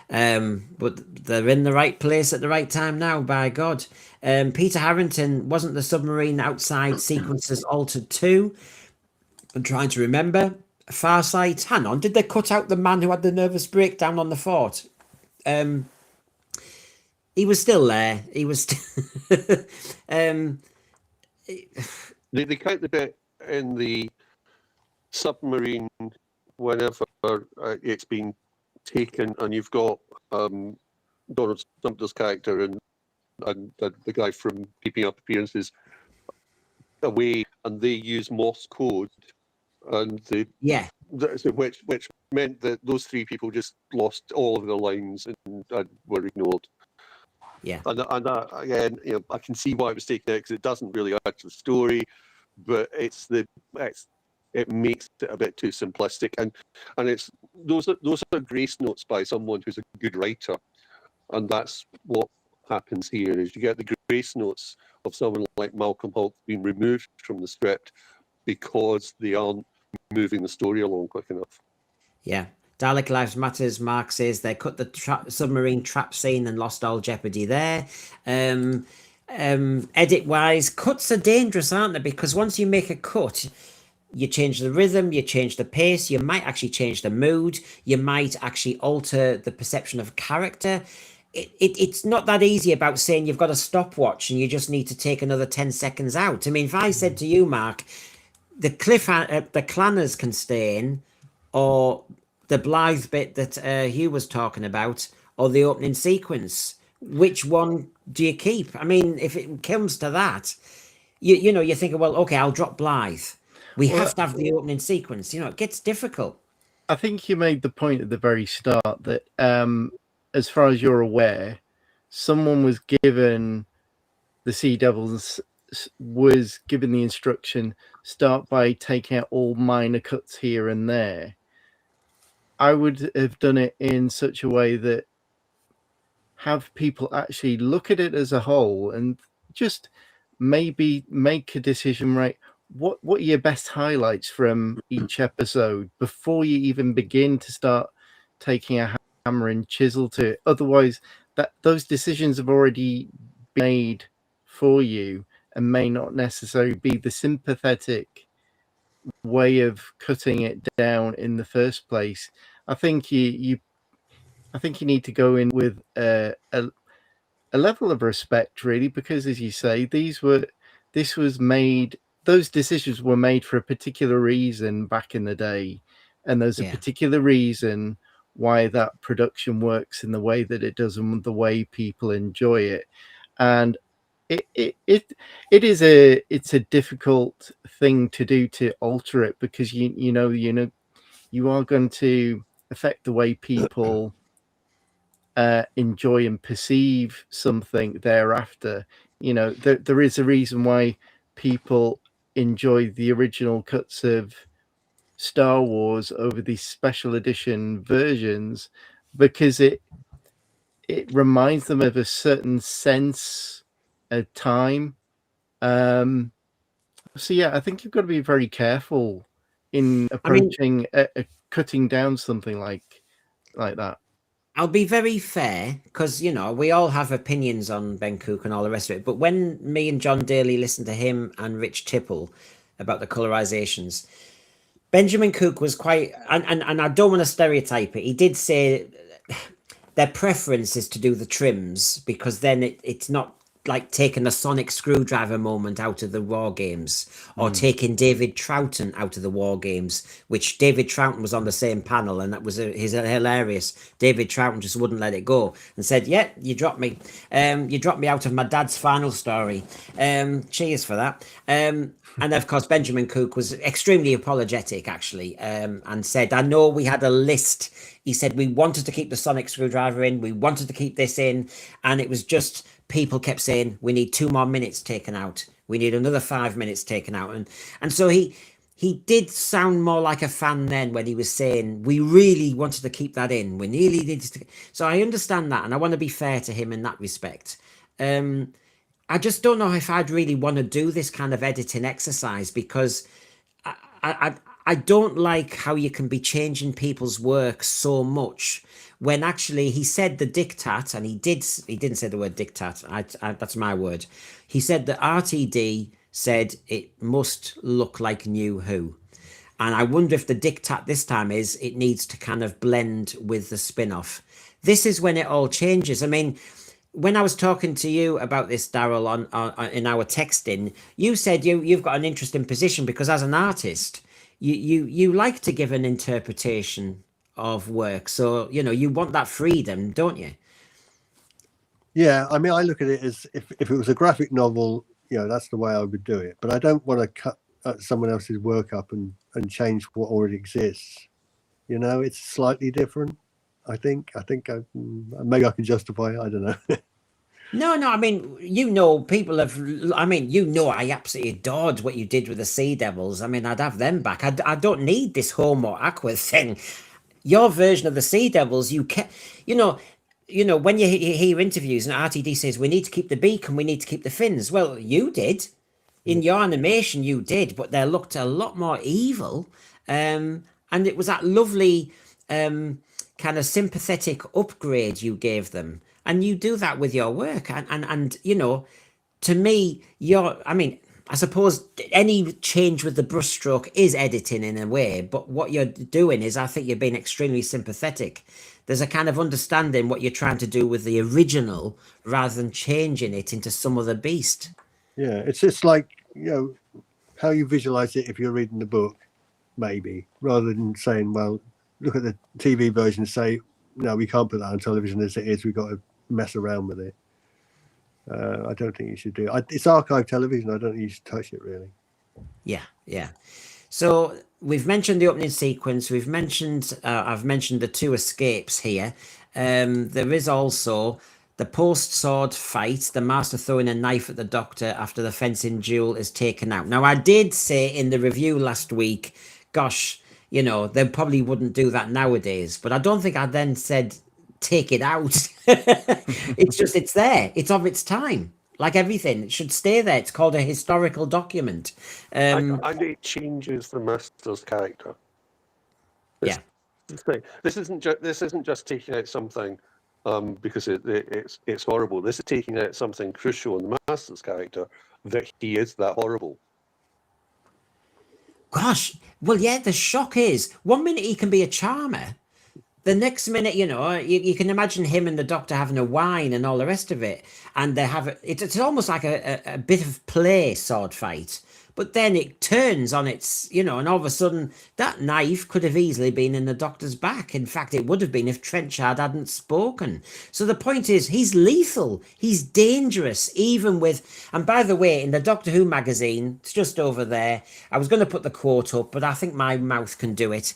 But they're in the right place at the right time now, by God. Peter Harrington, wasn't the submarine outside sequences altered too? I'm trying to remember. Farsight. Hang on, did they cut out the man who had the nervous breakdown on the fort? He was still there. He was. They count the bit in the submarine whenever it's been taken, and you've got Donald Sumter's character and the guy from Keeping Up Appearances away, and they use Morse code, and which meant that those 3 people just lost all of their lines and were ignored. Yeah, and that, again, I can see why it was taken out, because it doesn't really add to the story, but it makes it a bit too simplistic, and it's those are grace notes by someone who's a good writer, and that's what happens here. Is you get the grace notes of someone like Malcolm Hulk being removed from the script because they aren't moving the story along quick enough. Yeah. Dalek Lives Matters, Mark says they cut the submarine trap scene and lost all jeopardy there. Edit wise, cuts are dangerous, aren't they? Because once you make a cut, you change the rhythm, you change the pace, you might actually change the mood, you might actually alter the perception of character. It's not that easy about saying you've got a stopwatch and you just need to take another 10 seconds out. I mean, if I said to you, Mark, the the clanners can stay in, or the Blythe bit that Hugh was talking about, or the opening sequence, which one do you keep? I mean, if it comes to that, you know, you're thinking, well, okay, I'll drop Blythe. We Well, have to have the opening sequence. You know, it gets difficult. I think you made the point at the very start that, as far as you're aware, someone was given the Sea Devils was given the instruction start by taking out all minor cuts here and there. I would have done it in such a way that have people actually look at it as a whole and just maybe make a decision, right? What are your best highlights from each episode before you even begin to start taking a hammer and chisel to it? Otherwise, those decisions have already been made for you and may not necessarily be the sympathetic way of cutting it down in the first place. I think you need to go in with a level of respect, really, because as you say, those decisions were made for a particular reason back in the day, and there's a particular reason why that production works in the way that it does and the way people enjoy it. And it's a difficult thing to do, to alter it, because you know you are going to affect the way people enjoy and perceive something thereafter. You know, there is a reason why people enjoy the original cuts of Star Wars over these special edition versions, because it reminds them of a certain sense of time. So yeah, I think you've got to be very careful in approaching cutting down something like that. I'll be very fair, because, you know, we all have opinions on Ben Cook and all the rest of it. But when me and John Daly listened to him and Rich Tipple about the colorizations, Benjamin Cook was quite, and I don't want to stereotype it, he did say their preference is to do the trims, because then it's not like taking a sonic screwdriver moment out of the war games, or taking David Troughton out of the war games, which David Troughton was on the same panel, and that was hilarious. David Troughton just wouldn't let it go and said, yeah, you dropped me out of my dad's final story. Cheers for that. And of course, Benjamin Cook was extremely apologetic, actually, and said, I know we had a list. He said, we wanted to keep the sonic screwdriver in, we wanted to keep this in, and it was just, people kept saying, we need 2 more minutes taken out, we need another 5 minutes taken out. And so he did sound more like a fan then, when he was saying, we really wanted to keep that in, we nearly needed to. So I understand that, and I want to be fair to him in that respect. I just don't know if I'd really want to do this kind of editing exercise, because I don't like how you can be changing people's work so much, when actually he said the diktat, and he didn't say the word diktat. That's my word. He said that RTD said it must look like New Who. And I wonder if the diktat this time is it needs to kind of blend with the spin-off. This is when it all changes. I mean, when I was talking to you about this, Daryl, on in our texting, you said you've got an interesting position, because as an artist, you like to give an interpretation of work. So, you know, you want that freedom, don't you? Yeah, I mean, I look at it as if it was a graphic novel, you know, that's the way I would do it. But I don't want to cut someone else's work up and change what already exists. You know, it's slightly different. I think maybe I can justify it. I don't know. No, I mean, you know, people have, I mean, you know, I absolutely adored what you did with the Sea Devils. I mean, I'd have them back. I don't need this Homo Aqua thing. Your version of the Sea Devils, you kept, you know, when you hear interviews and RTD says, we need to keep the beak and we need to keep the fins. Well, you did. In your animation, you did, but they looked a lot more evil. And it was that lovely kind of sympathetic upgrade you gave them. And you do that with your work. And you know, to me, I mean, I suppose any change with the brushstroke is editing in a way, but what you're doing is, I think you're being extremely sympathetic. There's a kind of understanding what you're trying to do with the original rather than changing it into some other beast. Yeah, it's just like, how you visualize it if you're reading the book, maybe, rather than saying, well, look at the TV version and say, no, we can't put that on television as it is. We've got to mess around with it. I don't think you should do it. It's archive television. I don't think you should touch it, really. Yeah. So we've mentioned the opening sequence. I've mentioned the two escapes here. There is also the post-sword fight, the master throwing a knife at the doctor after the fencing duel is taken out. Now, I did say in the review last week, gosh, they probably wouldn't do that nowadays. But I don't think I then said take it out. It's there. It's of its time. Like everything, it should stay there. It's called a historical document. And it changes the master's character. Yeah. This isn't just taking out something because it's horrible. This is taking out something crucial in the master's character, that he is that horrible. Gosh, well, yeah, the shock is 1 minute he can be a charmer. The next minute, you can imagine him and the doctor having a wine and all the rest of it. And they have it's almost like a bit of play sword fight. But then it turns on its, and all of a sudden that knife could have easily been in the doctor's back. In fact, it would have been if Trenchard hadn't spoken. So the point is, he's lethal. He's dangerous, even with, and by the way, in the Doctor Who magazine, it's just over there. I was going to put the quote up, but I think my mouth can do it.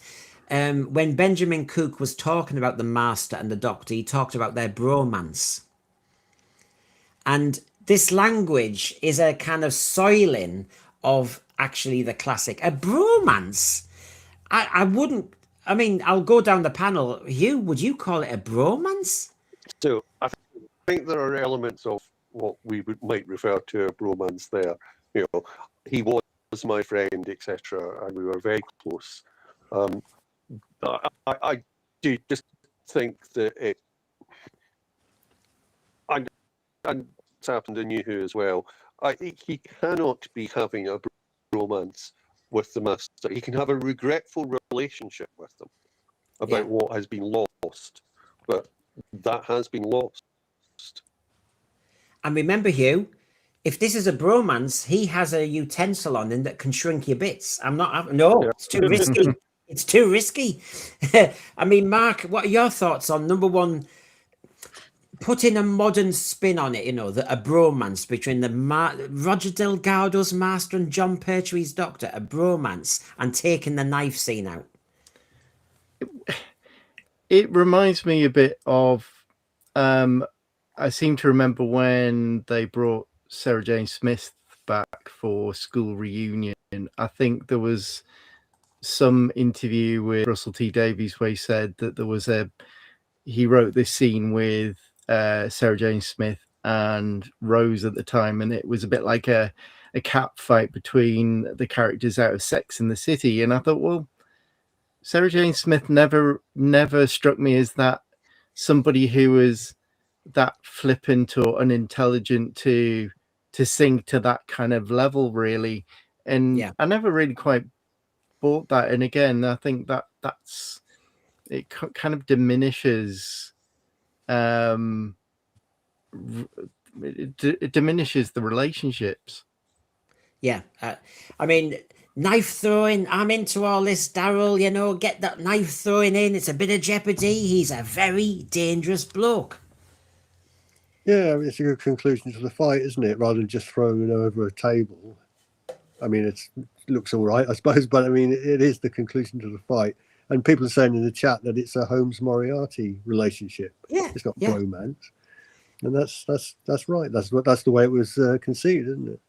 When Benjamin Cook was talking about the Master and the Doctor, he talked about their bromance. And this language is a kind of soiling of actually the classic. A bromance? I wouldn't, I'll go down the panel. Hugh, would you call it a bromance? So I think there are elements of what we might refer to a bromance there. He was my friend, etc., and we were very close. I do just think that and it's happened in New Who as well. I think he cannot be having a romance with the Master. He can have a regretful relationship with them about what has been lost, but that has been lost. And remember, Hugh, if this is a bromance, he has a utensil on him that can shrink your bits. It's too risky. It's too risky. Mark, what are your thoughts on, number one, putting a modern spin on it, a bromance between Roger Delgado's Master and John Pertwee's Doctor, a bromance, and taking the knife scene out? It reminds me a bit of, I seem to remember when they brought Sarah Jane Smith back for School Reunion. I think there was some interview with Russell T Davies where he said that he wrote this scene with Sarah Jane Smith and Rose at the time, and it was a bit like a cat fight between the characters out of Sex and the City. And I thought, well, Sarah Jane Smith never struck me as that somebody who was that flippant or unintelligent to sing to that kind of level, really. And I never really quite bought that. And again, I think that's it kind of diminishes it diminishes the relationships. Knife throwing, I'm into all this, Daryl, get that knife throwing in, it's a bit of jeopardy. He's a very dangerous bloke. Yeah, it's a good conclusion to the fight, isn't it? Rather than just throwing it over a table. It looks all right, I suppose, but it is the conclusion to the fight. And people are saying in the chat that it's a Holmes-Moriarty relationship. Yeah, it's not bromance, and that's right. That's the way it was conceived, isn't it?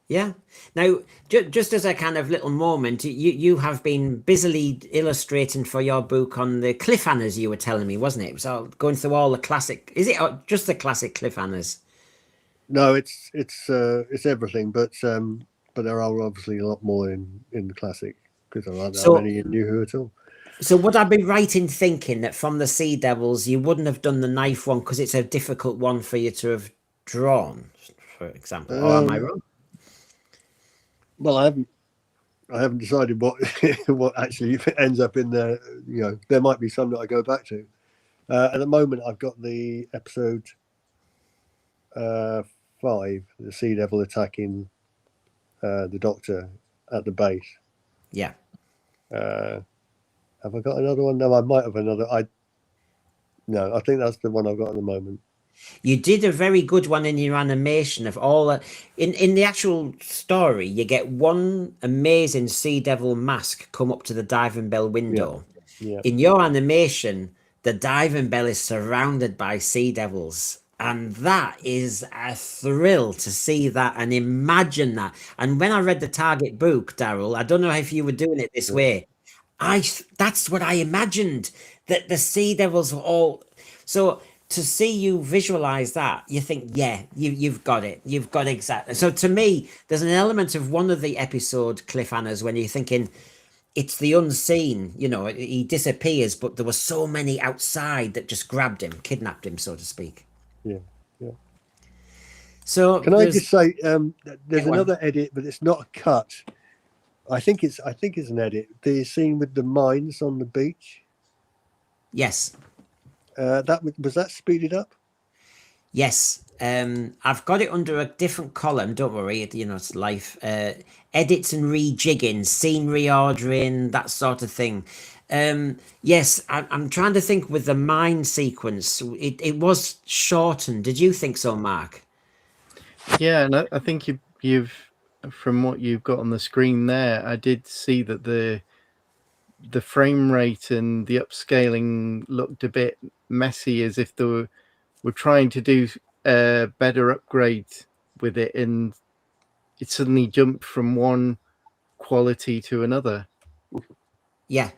Yeah. Now, just as a kind of little moment, you have been busily illustrating for your book on the cliffhangers. You were telling me, wasn't it? So going through all the classic. Is it just the classic cliffhangers? No, it's everything, but there are obviously a lot more in the classic because there aren't that many in New Who at all. So would I be right in thinking that from the Sea Devils you wouldn't have done the knife one because it's a difficult one for you to have drawn, for example? Or am I wrong? Well, I haven't decided what what actually ends up in there. You know, there might be some that I go back to. At the moment, I've got the episode 5, the Sea Devil attacking the Doctor at the base. Yeah. Have I got another one? No, I might have another. No, I think that's the one I've got at the moment. You did a very good one in your animation of all that. In the actual story, you get one amazing Sea Devil mask come up to the diving bell window. Yeah, In your animation, the diving bell is surrounded by sea devils. And that is a thrill to see that and imagine that. And when I read the target book, Daryl, I don't know if you were doing it this yeah. way. That's what I imagined. That the sea devils were all so to see you visualize that, you think, yeah, you've got it. You've got exactly. So to me, there's an element of one of the episode cliffhangers when you're thinking, it's the unseen, he disappears, but there were so many outside that just grabbed him, kidnapped him, so to speak. Yeah, yeah. So Can I just say, there's Go on. another edit, but it's not a cut. I think it's an edit. The scene with the mines on the beach. Yes, Was that speeded up? yes. I've got it under a different column. Don't worry, it's life. Edits and rejigging, scene reordering, that sort of thing. Yes, I'm trying to think with the mine sequence. It was shortened. Did you think so, Mark? Yeah, and I think you've from what you've got on the screen there, I did see that the frame rate and the upscaling looked a bit messy, as if they were trying to do a better upgrade with it, and it suddenly jumped from one quality to another. Yeah.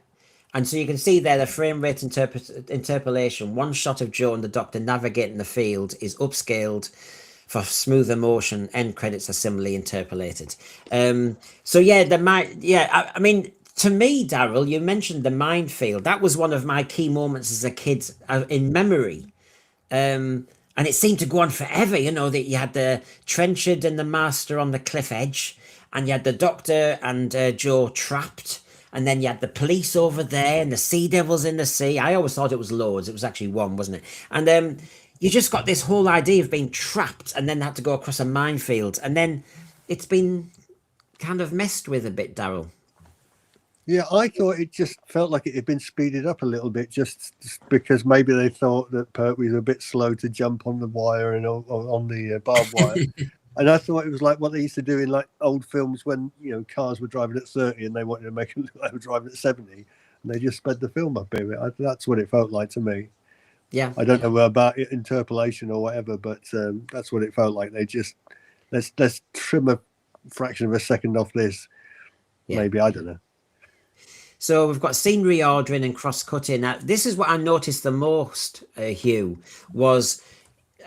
And so you can see there the frame rate interpolation. One shot of Joe and the Doctor navigating the field is upscaled for smoother motion. End credits are similarly interpolated. So yeah, I mean, to me, Daryl, you mentioned the minefield. That was one of my key moments as a kid in memory. And it seemed to go on forever, that you had the Trenchard and the Master on the cliff edge, and you had the Doctor and Joe trapped, and then you had the police over there and the Sea Devils in the sea. I always thought it was loads. It was actually one, wasn't it? And you just got this whole idea of being trapped and then had to go across a minefield. And then it's been kind of messed with a bit, Daryl. Yeah, I thought it just felt like it had been speeded up a little bit, just because maybe they thought that Pertwee was a bit slow to jump on the wire and on the barbed wire. And I thought it was like what they used to do in like old films when cars were driving at 30 and they wanted to make it look like they were driving at 70, and they just sped the film up a bit. That's what it felt like to me. Yeah, I don't know about interpolation or whatever, but that's what it felt like. They just let's trim a fraction of a second off this. Yeah. Maybe, I don't know. So we've got scene reordering and cross-cutting. Now, this is what I noticed the most, Hugh, was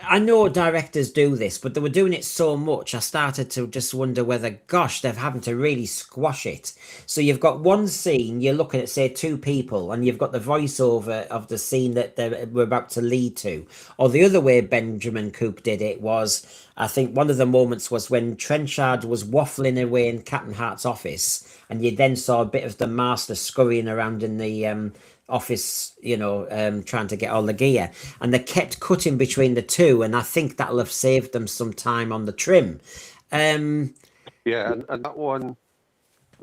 I know directors do this, but they were doing it so much, I started to just wonder whether, gosh, they're having to really squash it. So you've got one scene, you're looking at, say, two people, and you've got the voiceover of the scene that we're about to lead to. Or the other way Benjamin Coop did it was, I think one of the moments was when Trenchard was waffling away in Captain Hart's office, and you then saw a bit of the Master scurrying around in the office, trying to get all the gear, and they kept cutting between the two, and I think that'll have saved them some time on the trim. Yeah, and that one,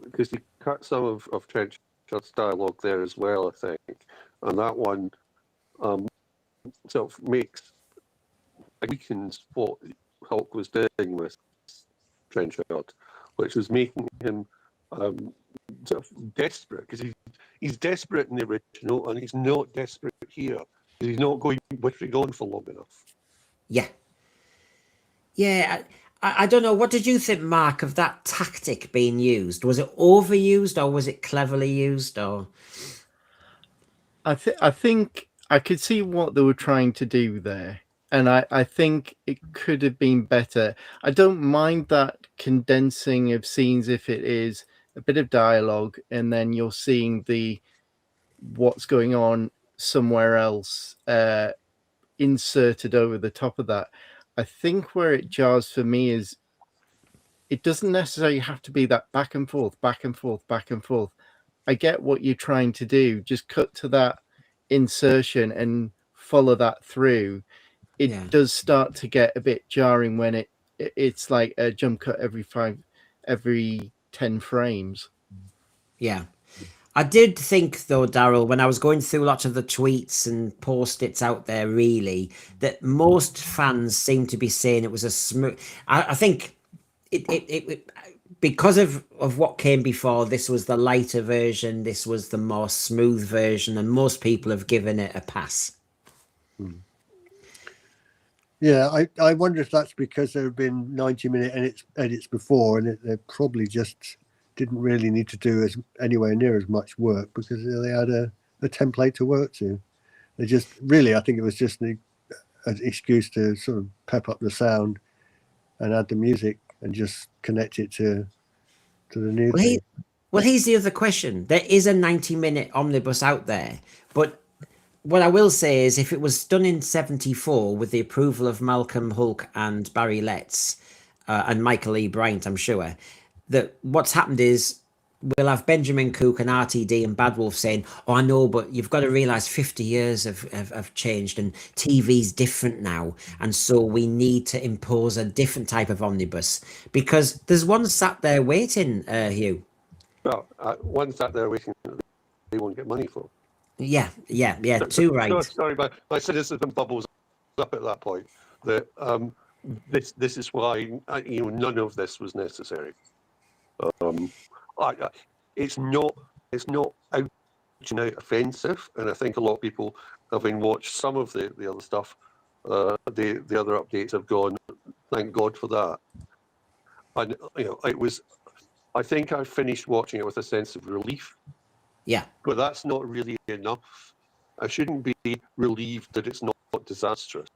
because you cut some of Trenchard's dialogue there as well, I think, and that one sort of weakens what Hulk was doing with Trenchard, which was making him sort of desperate, because he's desperate in the original and he's not desperate here because he's not whittering on for long enough. Yeah. I don't know, what did you think, Mark, of that tactic being used? Was it overused or was it cleverly used? Or I think I could see what they were trying to do there, and I think it could have been better. I don't mind that condensing of scenes if it is a bit of dialogue and then you're seeing what's going on somewhere else inserted over the top of that. I think where it jars for me is it doesn't necessarily have to be that back and forth, back and forth, back and forth. I get what you're trying to do. Just cut to that insertion and follow that through. It Yeah. does start to get a bit jarring when it's like a jump cut every 10 frames. Yeah. I did think, though, Daryl, when I was going through lots of the tweets and post-its out there, really, that most fans seem to be saying it was a smooth. I think it because of what came before, this was the lighter version, this was the more smooth version, and most people have given it a pass. Yeah, I wonder if that's because there have been 90-minute edits before, and they probably just didn't really need to do anywhere near as much work because they had a template to work to. They just really, I think it was just an excuse to sort of pep up the sound and add the music and just connect it to the new thing. Well, here's the other question. There is a 90-minute omnibus out there, but what I will say is if it was done in 74 with the approval of Malcolm Hulk and Barry Letts and Michael E. Bryant, I'm sure, that what's happened is we'll have Benjamin Cook and RTD and Bad Wolf saying, oh, I know, but you've got to realise 50 years have changed and TV's different now. And so we need to impose a different type of omnibus because there's one sat there waiting, Hugh. Well, one sat there waiting that they won't get money for. Yeah, too right. Sorry, my cynicism bubbles up at that point. That this is why none of this was necessary. It's not out and out offensive, and I think a lot of people, having watched some of the other stuff, the other updates have gone, thank God for that. And it was. I think I finished watching it with a sense of relief. Yeah. But that's not really enough. I shouldn't be relieved that it's not disastrous.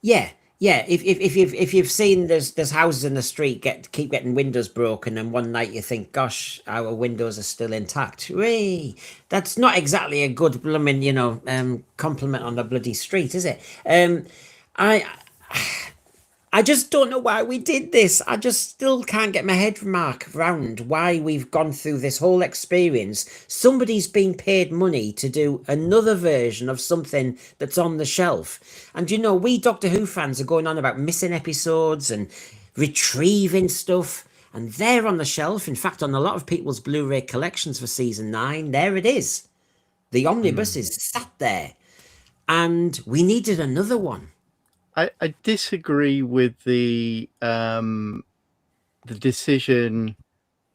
Yeah. If you've seen there's houses in the street keep getting windows broken, and one night you think, gosh, our windows are still intact. Hey, that's not exactly a good blooming compliment on the bloody street, is it? I just don't know why we did this. I just still can't get my head around why we've gone through this whole experience. Somebody's been paid money to do another version of something that's on the shelf. And we Doctor Who fans are going on about missing episodes and retrieving stuff. And they're on the shelf. In fact, on a lot of people's Blu-ray collections for season 9, there it is. The omnibus is sat there. And we needed another one. I disagree with the decision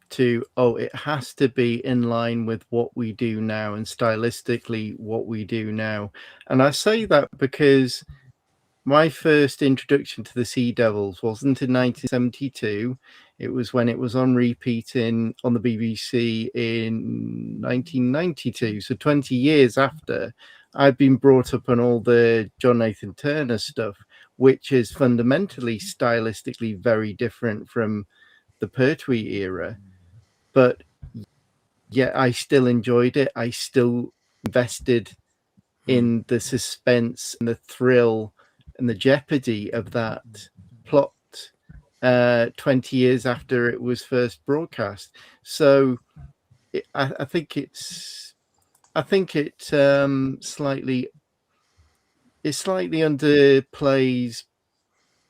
to it has to be in line with what we do now and stylistically what we do now. And I say that because my first introduction to the Sea Devils wasn't in 1972. It was when it was on repeat on the BBC in 1992. So 20 years after, I've been brought up on all the John Nathan Turner stuff, which is fundamentally stylistically very different from the Pertwee era. But yeah, I still enjoyed it. I still invested in the suspense and the thrill and the jeopardy of that plot 20 years after it was first broadcast. So I think it slightly underplays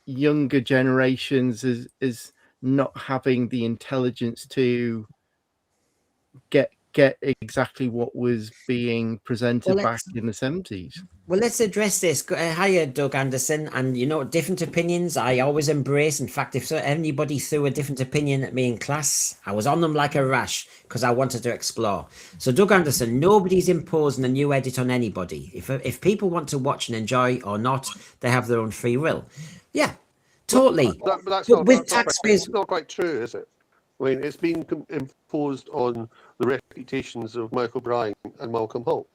younger generations as not having the intelligence to get exactly what was being presented back in the 70s. Well, let's address this. Hiya, Doug Anderson. And different opinions I always embrace. In fact, if anybody threw a different opinion at me in class, I was on them like a rash because I wanted to explore. So, Doug Anderson, nobody's imposing a new edit on anybody. If people want to watch and enjoy or not, they have their own free will. Yeah, totally. But that's taxpayers, not quite true, is it? I mean, it's been imposed on the reputations of Michael Bryan and Malcolm Holt.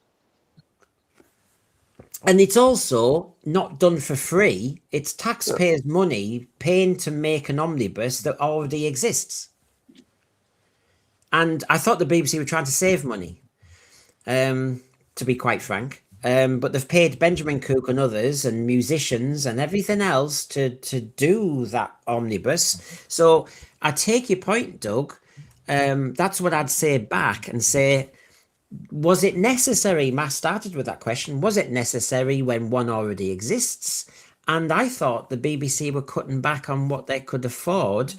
And it's also not done for free. It's taxpayers' money paying to make an omnibus that already exists. And I thought the BBC were trying to save money, to be quite frank. But they've paid Benjamin Cook and others and musicians and everything else to do that omnibus. So I take your point, Doug. That's what I'd say back and say, was it necessary? Matt started with that question. Was it necessary when one already exists? And I thought the BBC were cutting back on what they could afford.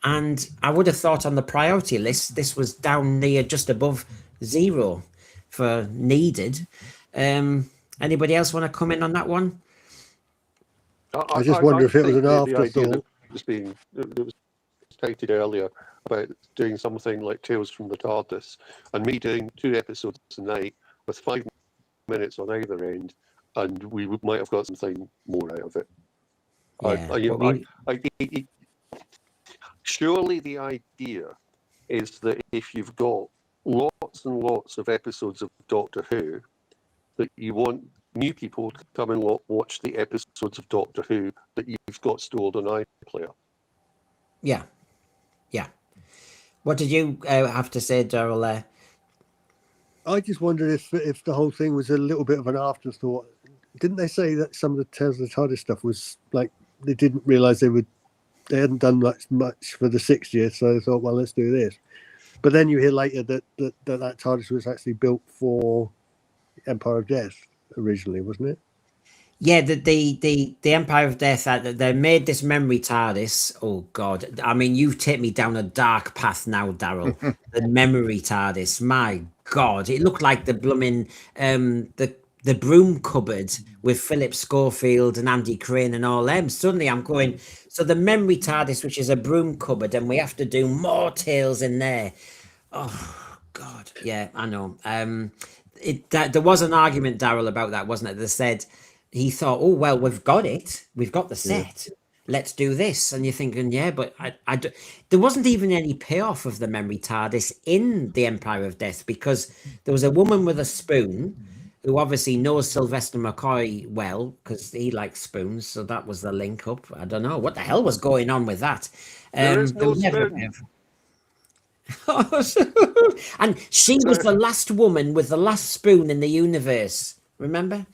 And I would have thought on the priority list, this was down near just above zero for needed. Anybody else want to come in on that one? I just wonder if it was think an the idea afterthought. that was stated earlier about doing something like Tales from the TARDIS, and me doing 2 episodes a night with 5 minutes on either end, and might have got something more out of it. Surely the idea is that if you've got lots and lots of episodes of Doctor Who, that you want new people to come and watch the episodes of Doctor Who that you've got stored on iPlayer. Yeah. What did you have to say, Daryl, there? I just wondered if the whole thing was a little bit of an afterthought. Didn't they say that some of the Tales of the TARDIS stuff was like they didn't realise they hadn't done much for the 60th, so they thought, well, let's do this. But then you hear later that TARDIS was actually built for Empire of Death originally, wasn't it? Yeah, the Empire of Death, they made this memory TARDIS. Oh God, I mean, you've taken me down a dark path now, Daryl. The memory TARDIS, my God, it looked like the blooming the broom cupboard with Philip Schofield and Andy Crane and all them. Suddenly, I'm going. So the memory TARDIS, which is a broom cupboard, and we have to do more tales in there. Oh God, yeah, I know. There was an argument, Daryl, about that, wasn't it? They said. He thought, oh, well, we've got it. We've got the set. Yeah. Let's do this. And you're thinking, yeah, but there wasn't even any payoff of the memory TARDIS in the Empire of Death, because there was a woman with a spoon who obviously knows Sylvester McCoy well because he likes spoons. So that was the link up. I don't know what the hell was going on with that. There is no spoon. And she was the last woman with the last spoon in the universe. Remember?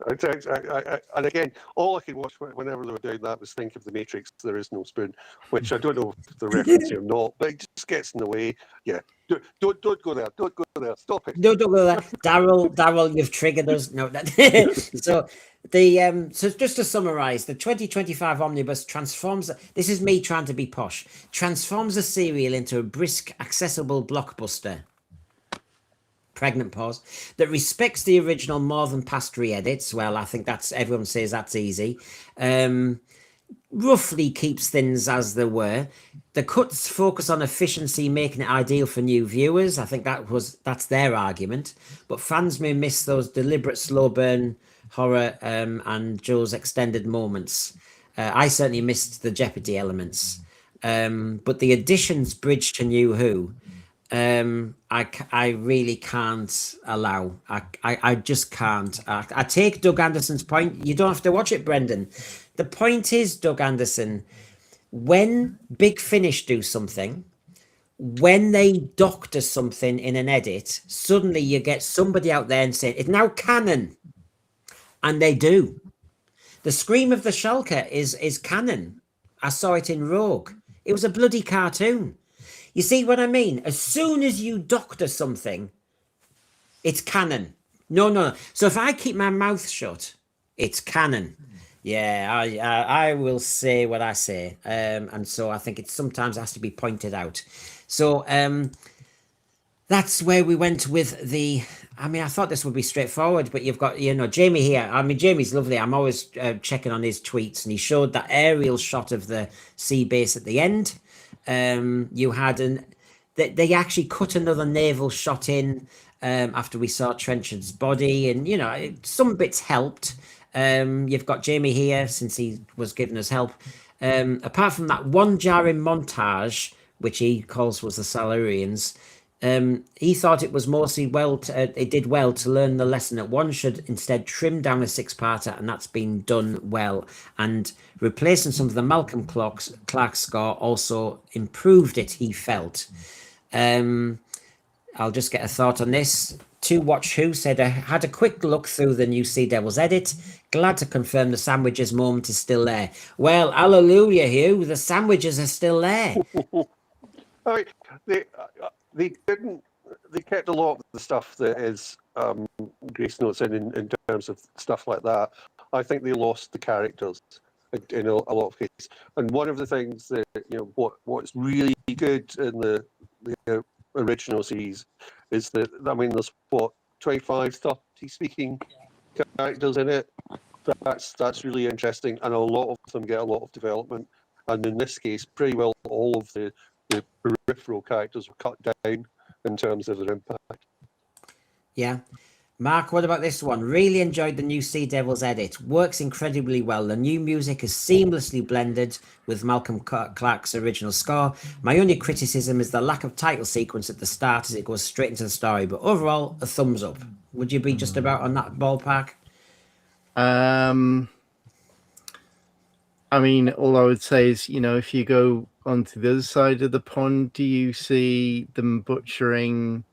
And again, all I could watch whenever they were doing that was think of The Matrix, There Is No Spoon, which I don't know if the reference or not, but it just gets in the way. Yeah, don't go there. Don't go there. Stop it. Don't go there. Daryl, you've triggered us. No, so so just to summarize, the 2025 Omnibus transforms. This is me trying to be posh. Transforms a serial into a brisk, accessible blockbuster. Pregnant pause that respects the original more than past re-edits. Well, I think that's everyone says that's easy. Roughly keeps things as they were. The cuts focus on efficiency, making it ideal for new viewers. I think that's their argument. But fans may miss those deliberate slow burn horror and Joe's extended moments. I certainly missed the Jeopardy elements. But the additions bridge to New Who. I really can't allow. I just can't. I take Doug Anderson's point. You don't have to watch it, Brendan. The point is, Doug Anderson, when Big Finish do something, when they doctor something in an edit, suddenly you get somebody out there and saying it's now canon, and they do. The Scream of the Shulker is canon. I saw it in Rogue. It was a bloody cartoon. You see what I mean? As soon as you doctor something, it's canon. No. So if I keep my mouth shut, it's canon. Yeah, I will say what I say. And so I think it sometimes has to be pointed out. So that's where we went with the... I mean, I thought this would be straightforward, but you've got, Jamie here. I mean, Jamie's lovely. I'm always checking on his tweets, and he showed that aerial shot of the sea base at the end. You had they actually cut another naval shot in after we saw Trenchard's body, and some bits helped. You've got Jamie here since he was giving us help. Apart from that one jarring montage, which he calls was the Silurians, he thought it was mostly it did well to learn the lesson that one should instead trim down a six-parter, and that's been done well. And replacing some of the Malcolm Clark score also improved it, he felt. I'll just get a thought on this. To Watch Who said, I had a quick look through the new Sea Devils edit. Glad to confirm the sandwiches moment is still there. Well, hallelujah, Hugh. The sandwiches are still there. I mean, they didn't. They kept a lot of the stuff that is Grace notes in terms of stuff like that. I think they lost the characters in a lot of cases. And one of the things that what's really good in the original series is that, I mean, there's 25, 30 speaking characters in it. That's really interesting, and a lot of them get a lot of development. And in this case, pretty well all of the peripheral characters were cut down in terms of their impact. Yeah. Mark, what about this one? Really enjoyed the new Sea Devils edit. Works incredibly well. The new music is seamlessly blended with Malcolm Clark's original score. My only criticism is the lack of title sequence at the start as it goes straight into the story. But overall, a thumbs up. Would you be just about on that ballpark? I mean, all I would say is, if you go onto the other side of the pond, do you see them butchering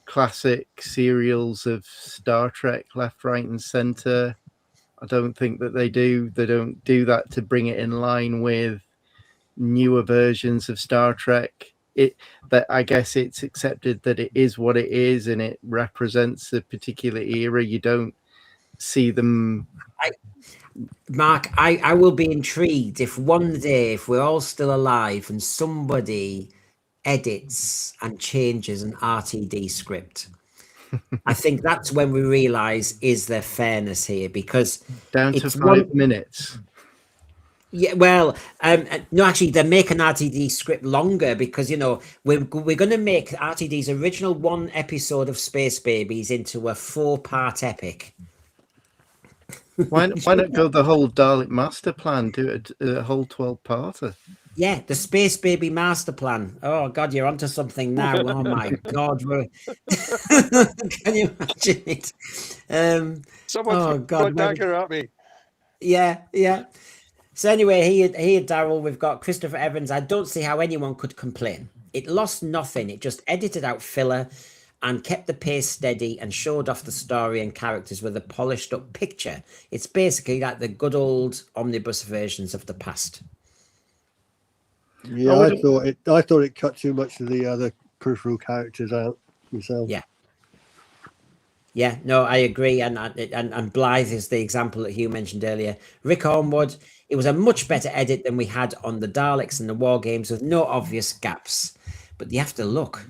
classic serials of Star Trek left, right, and center? I don't think that they do. They don't do that to bring it in line with newer versions of Star Trek. That I guess it's accepted that it is what it is and it represents a particular era. You don't see them. Mark, I will be intrigued if one day, if we're all still alive and somebody edits and changes an RTD script. I think that's when we realize, is there fairness here? Because down to 5 minutes. Yeah, well, no, actually, they make an RTD script longer because, we're going to make RTD's original 1 episode of Space Babies into a 4-part epic. Why not go the whole Dalek master plan? Do a whole 12-parter. Yeah, the Space Baby master plan. Oh God, you're onto something now. Oh my God, can you imagine it? Someone threw a dagger at me. Yeah. So anyway, here, Daryl, we've got Christopher Evans. I don't see how anyone could complain. It lost nothing. It just edited out filler and kept the pace steady and showed off the story and characters with a polished up picture. It's basically like the good old omnibus versions of the past. Yeah, I thought it cut too much of the other peripheral characters out myself. Yeah, no, I agree, and Blythe is the example that Hugh mentioned earlier. Rick Ormwood, it was a much better edit than we had on the Daleks and the War Games with no obvious gaps. But you have to look.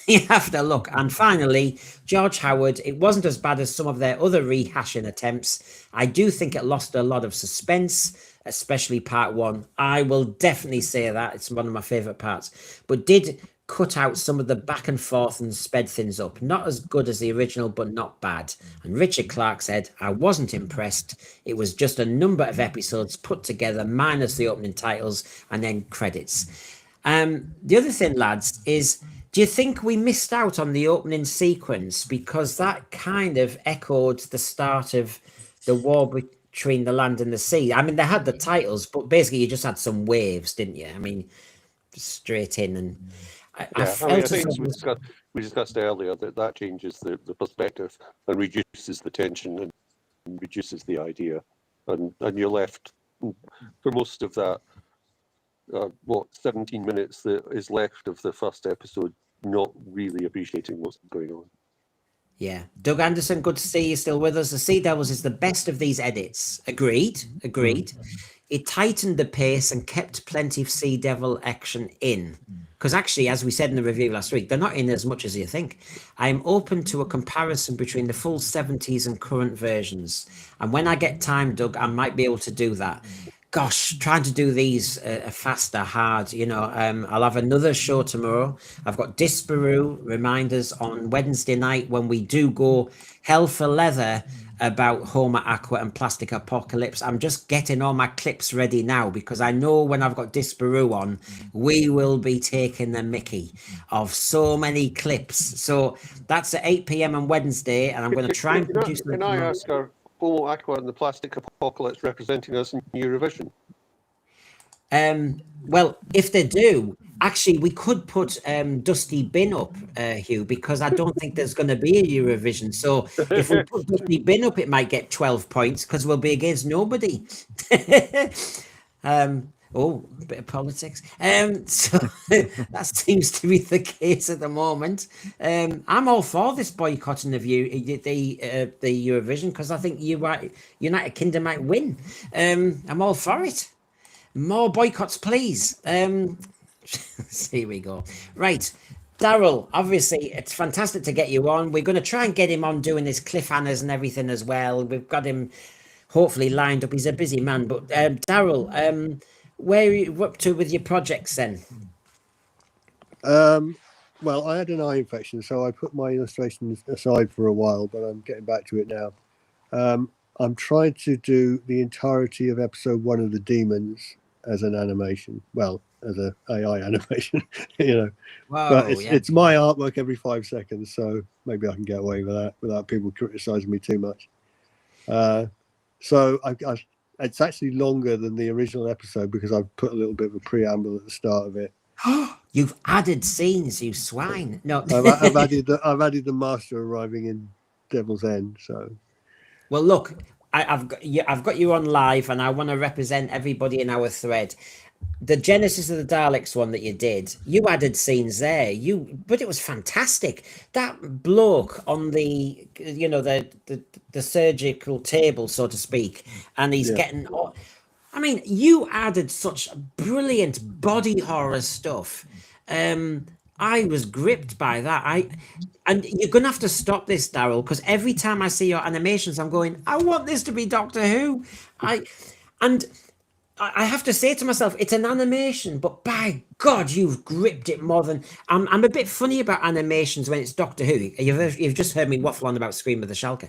You have to look. And finally, George Howard, it wasn't as bad as some of their other rehashing attempts. I do think it lost a lot of suspense, especially part 1. I will definitely say that. It's one of my favourite parts. But did cut out some of the back and forth and sped things up. Not as good as the original, but not bad. And Richard Clark said, I wasn't impressed. It was just a number of episodes put together, minus the opening titles and then credits. The other thing, lads, is do you think we missed out on the opening sequence because that kind of echoed the start of the war between the land and the sea? I mean, they had the titles, but basically you just had some waves, didn't you? I mean, straight in. And I think we discussed earlier that changes the perspective and reduces the tension and reduces the idea. And you're left for most of that 17 minutes that is left of the first episode not really appreciating what's going on. Yeah. Doug Anderson, good to see you still with us. The Sea Devils is the best of these edits. Agreed. It tightened the pace and kept plenty of Sea Devil action in. Because actually, as we said in the review last week, they're not in as much as you think. I'm open to a comparison between the full 70s and current versions. And when I get time, Doug, I might be able to do that. Gosh, trying to do these fast are hard. I'll have another show tomorrow. I've got Disparu reminders on Wednesday night when we do go hell for leather about Homer Aqua and Plastic Apocalypse. I'm just getting all my clips ready now because I know when I've got Disparu on, we will be taking the mickey of so many clips. So that's at 8 p.m. on Wednesday, and I'm going to try and produce them. Can I ask Homo Aqua and the Plastic Apocalypse representing us in Eurovision? Well, if they do, actually, we could put Dusty Bin up, Hugh, because I don't think there's going to be a Eurovision. So if we put Dusty Bin up, it might get 12 points because we'll be against nobody. Oh, a bit of politics. So that seems to be the case at the moment. I'm all for this boycotting of the Eurovision because I think United Kingdom might win. I'm all for it. More boycotts, please. Here we go. Right. Daryl, obviously, it's fantastic to get you on. We're going to try and get him on doing his cliffhangers and everything as well. We've got him hopefully lined up. He's a busy man. But Daryl, where are you up to with your projects then? Well, I had an eye infection, so I put my illustrations aside for a while, but I'm getting back to it now. I'm trying to do the entirety of episode 1 of The Demons as an animation. Well, as a AI animation, you know. Whoa, But it's my artwork every 5 seconds, so maybe I can get away with that without people criticizing me too much. So it's actually longer than the original episode because I've put a little bit of a preamble at the start of it. You've added scenes, you swine. No, I've added the master arriving in Devil's End. So, well, look, I've got you on live, and I want to represent everybody in our thread. The Genesis of the Daleks one that you did, you added scenes there. But it was fantastic. That bloke on the surgical table, so to speak, and he's getting. I mean, you added such brilliant body horror stuff. I was gripped by that. And you're gonna have to stop this, Daryl, because every time I see your animations, I'm going, I want this to be Doctor Who. I have to say to myself, it's an animation, but by God, you've gripped it more than I'm a bit funny about animations when it's Doctor Who. You've just heard me waffle on about Scream of the Schalke.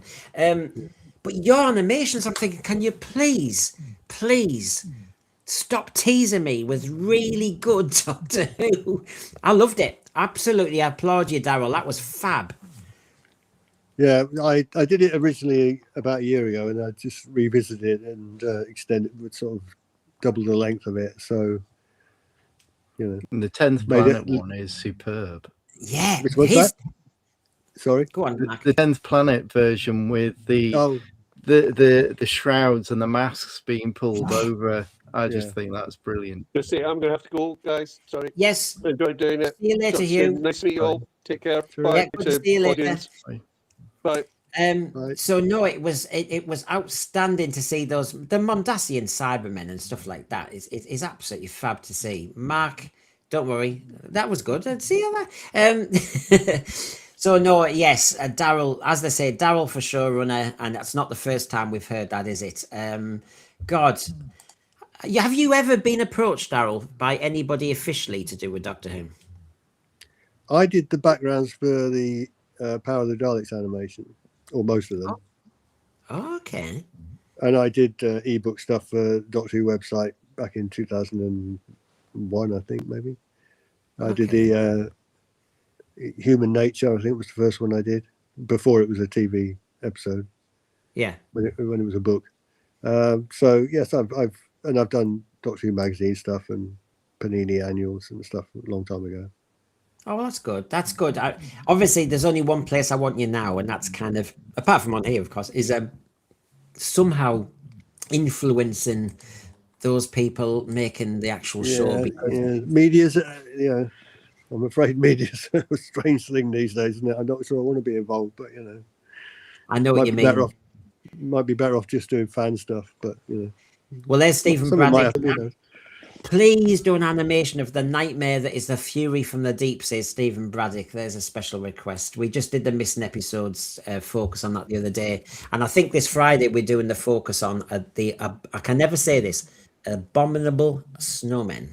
But your animations, I'm thinking, can you please stop teasing me with really good Doctor Who? I loved it. Absolutely. I applaud you, Daryl. That was fab. yeah, I did it originally about a year ago, and I just revisited it and extended with sort of double the length of it. So, you know, And the 10th Planet one is superb. Yeah. which was that? Sorry, Go on, Mark. The 10th Planet version with the shrouds and the masks being pulled over. I just think that's brilliant. Just say I'm going to have to go, guys. Sorry. Yes. Enjoyed doing it. See you later, Talk Hugh. soon. Nice to meet you all. Take care. Sure. Bye Yeah, good to see you later. audience. Bye. Right. So no, it was outstanding to see the Mondasian Cybermen and stuff like that. Is absolutely fab to see. Mark, don't worry, that was good. I'd see you there. So no, yes, Daryl, as they say, Daryl for showrunner, and that's not the first time we've heard that, is it? God, have you ever been approached, Daryl, by anybody officially to do with Doctor Who? I did the backgrounds for the Power of the Daleks animation, or most of them. Oh, okay. And I did ebook stuff for Doctor Who website back in 2001, I think, maybe. I did the Human Nature, I think was the first one I did, before it was a TV episode. Yeah. When it was a book. So yes, I've done Doctor Who magazine stuff and Panini annuals and stuff a long time ago. Oh, well, that's good. That's good. Obviously, there's only one place I want you now, and that's kind of, apart from on here, of course, is somehow influencing those people making the actual show. Because Media's, I'm afraid media's a strange thing these days, isn't it? I'm not sure I want to be involved, but I know what you mean. Might be better off just doing fan stuff, but Well, there's Stephen something might Braddock. happen, Please do an animation of the nightmare that is the Fury from the Deep, says Stephen Braddock. There's a special request. We just did the missing episodes focus on that the other day. And I think this Friday we're doing the focus on I can never say this, Abominable Snowmen.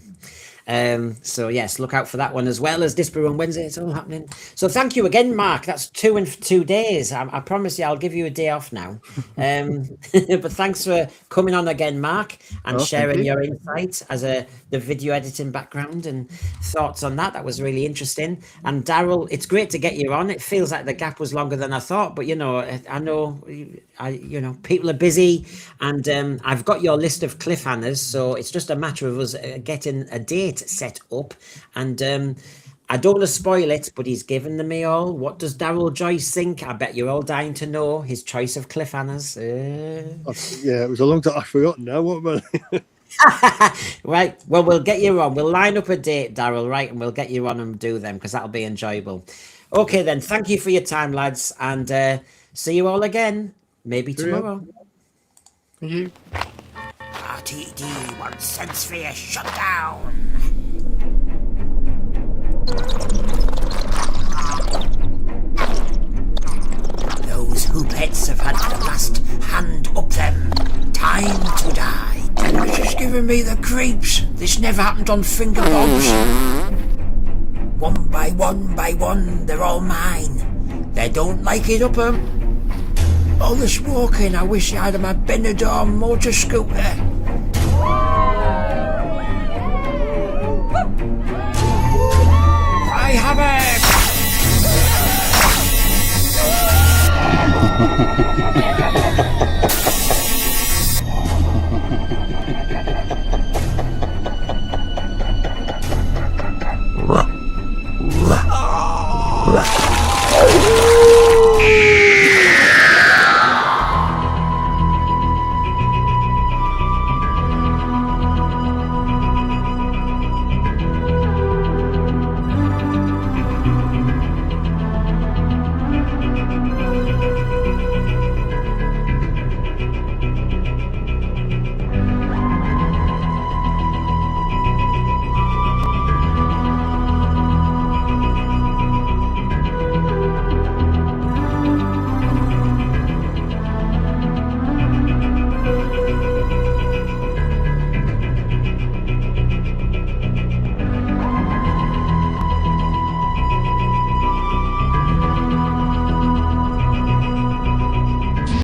So yes, look out for that one as well as Disbury on Wednesday. It's all happening. So thank you again, Mark. That's 2 in 2 days. I promise you, I'll give you a day off now. But thanks for coming on again, Mark, and Oh, thank sharing you. your insights as the video editing background and thoughts on that. That was really interesting. And Daryl, it's great to get you on. It feels like the gap was longer than I thought, but I know, people are busy, and I've got your list of cliffhangers, so it's just a matter of us getting a date set up. And I don't want to spoil it, but he's given them me all. What does Daryl Joyce think? I bet you're all dying to know his choice of cliffhangers. Yeah, it was a long time. I've forgotten now. What about Right. Well, we'll get you on. We'll line up a date, Daryl, right? And we'll get you on and do them because that'll be enjoyable. Okay, then. Thank you for your time, lads. And see you all again. Maybe Cheerio. tomorrow. Thank you. RTD wants Sensphere shut down. Those hoopettes have had the last hand up them. Time to die. This is giving me the creeps. This never happened on Finger Bobs. One by one, they're all mine. They don't like it up 'em. All this walking, I wish I had my Benidorm motor scooter. I have it!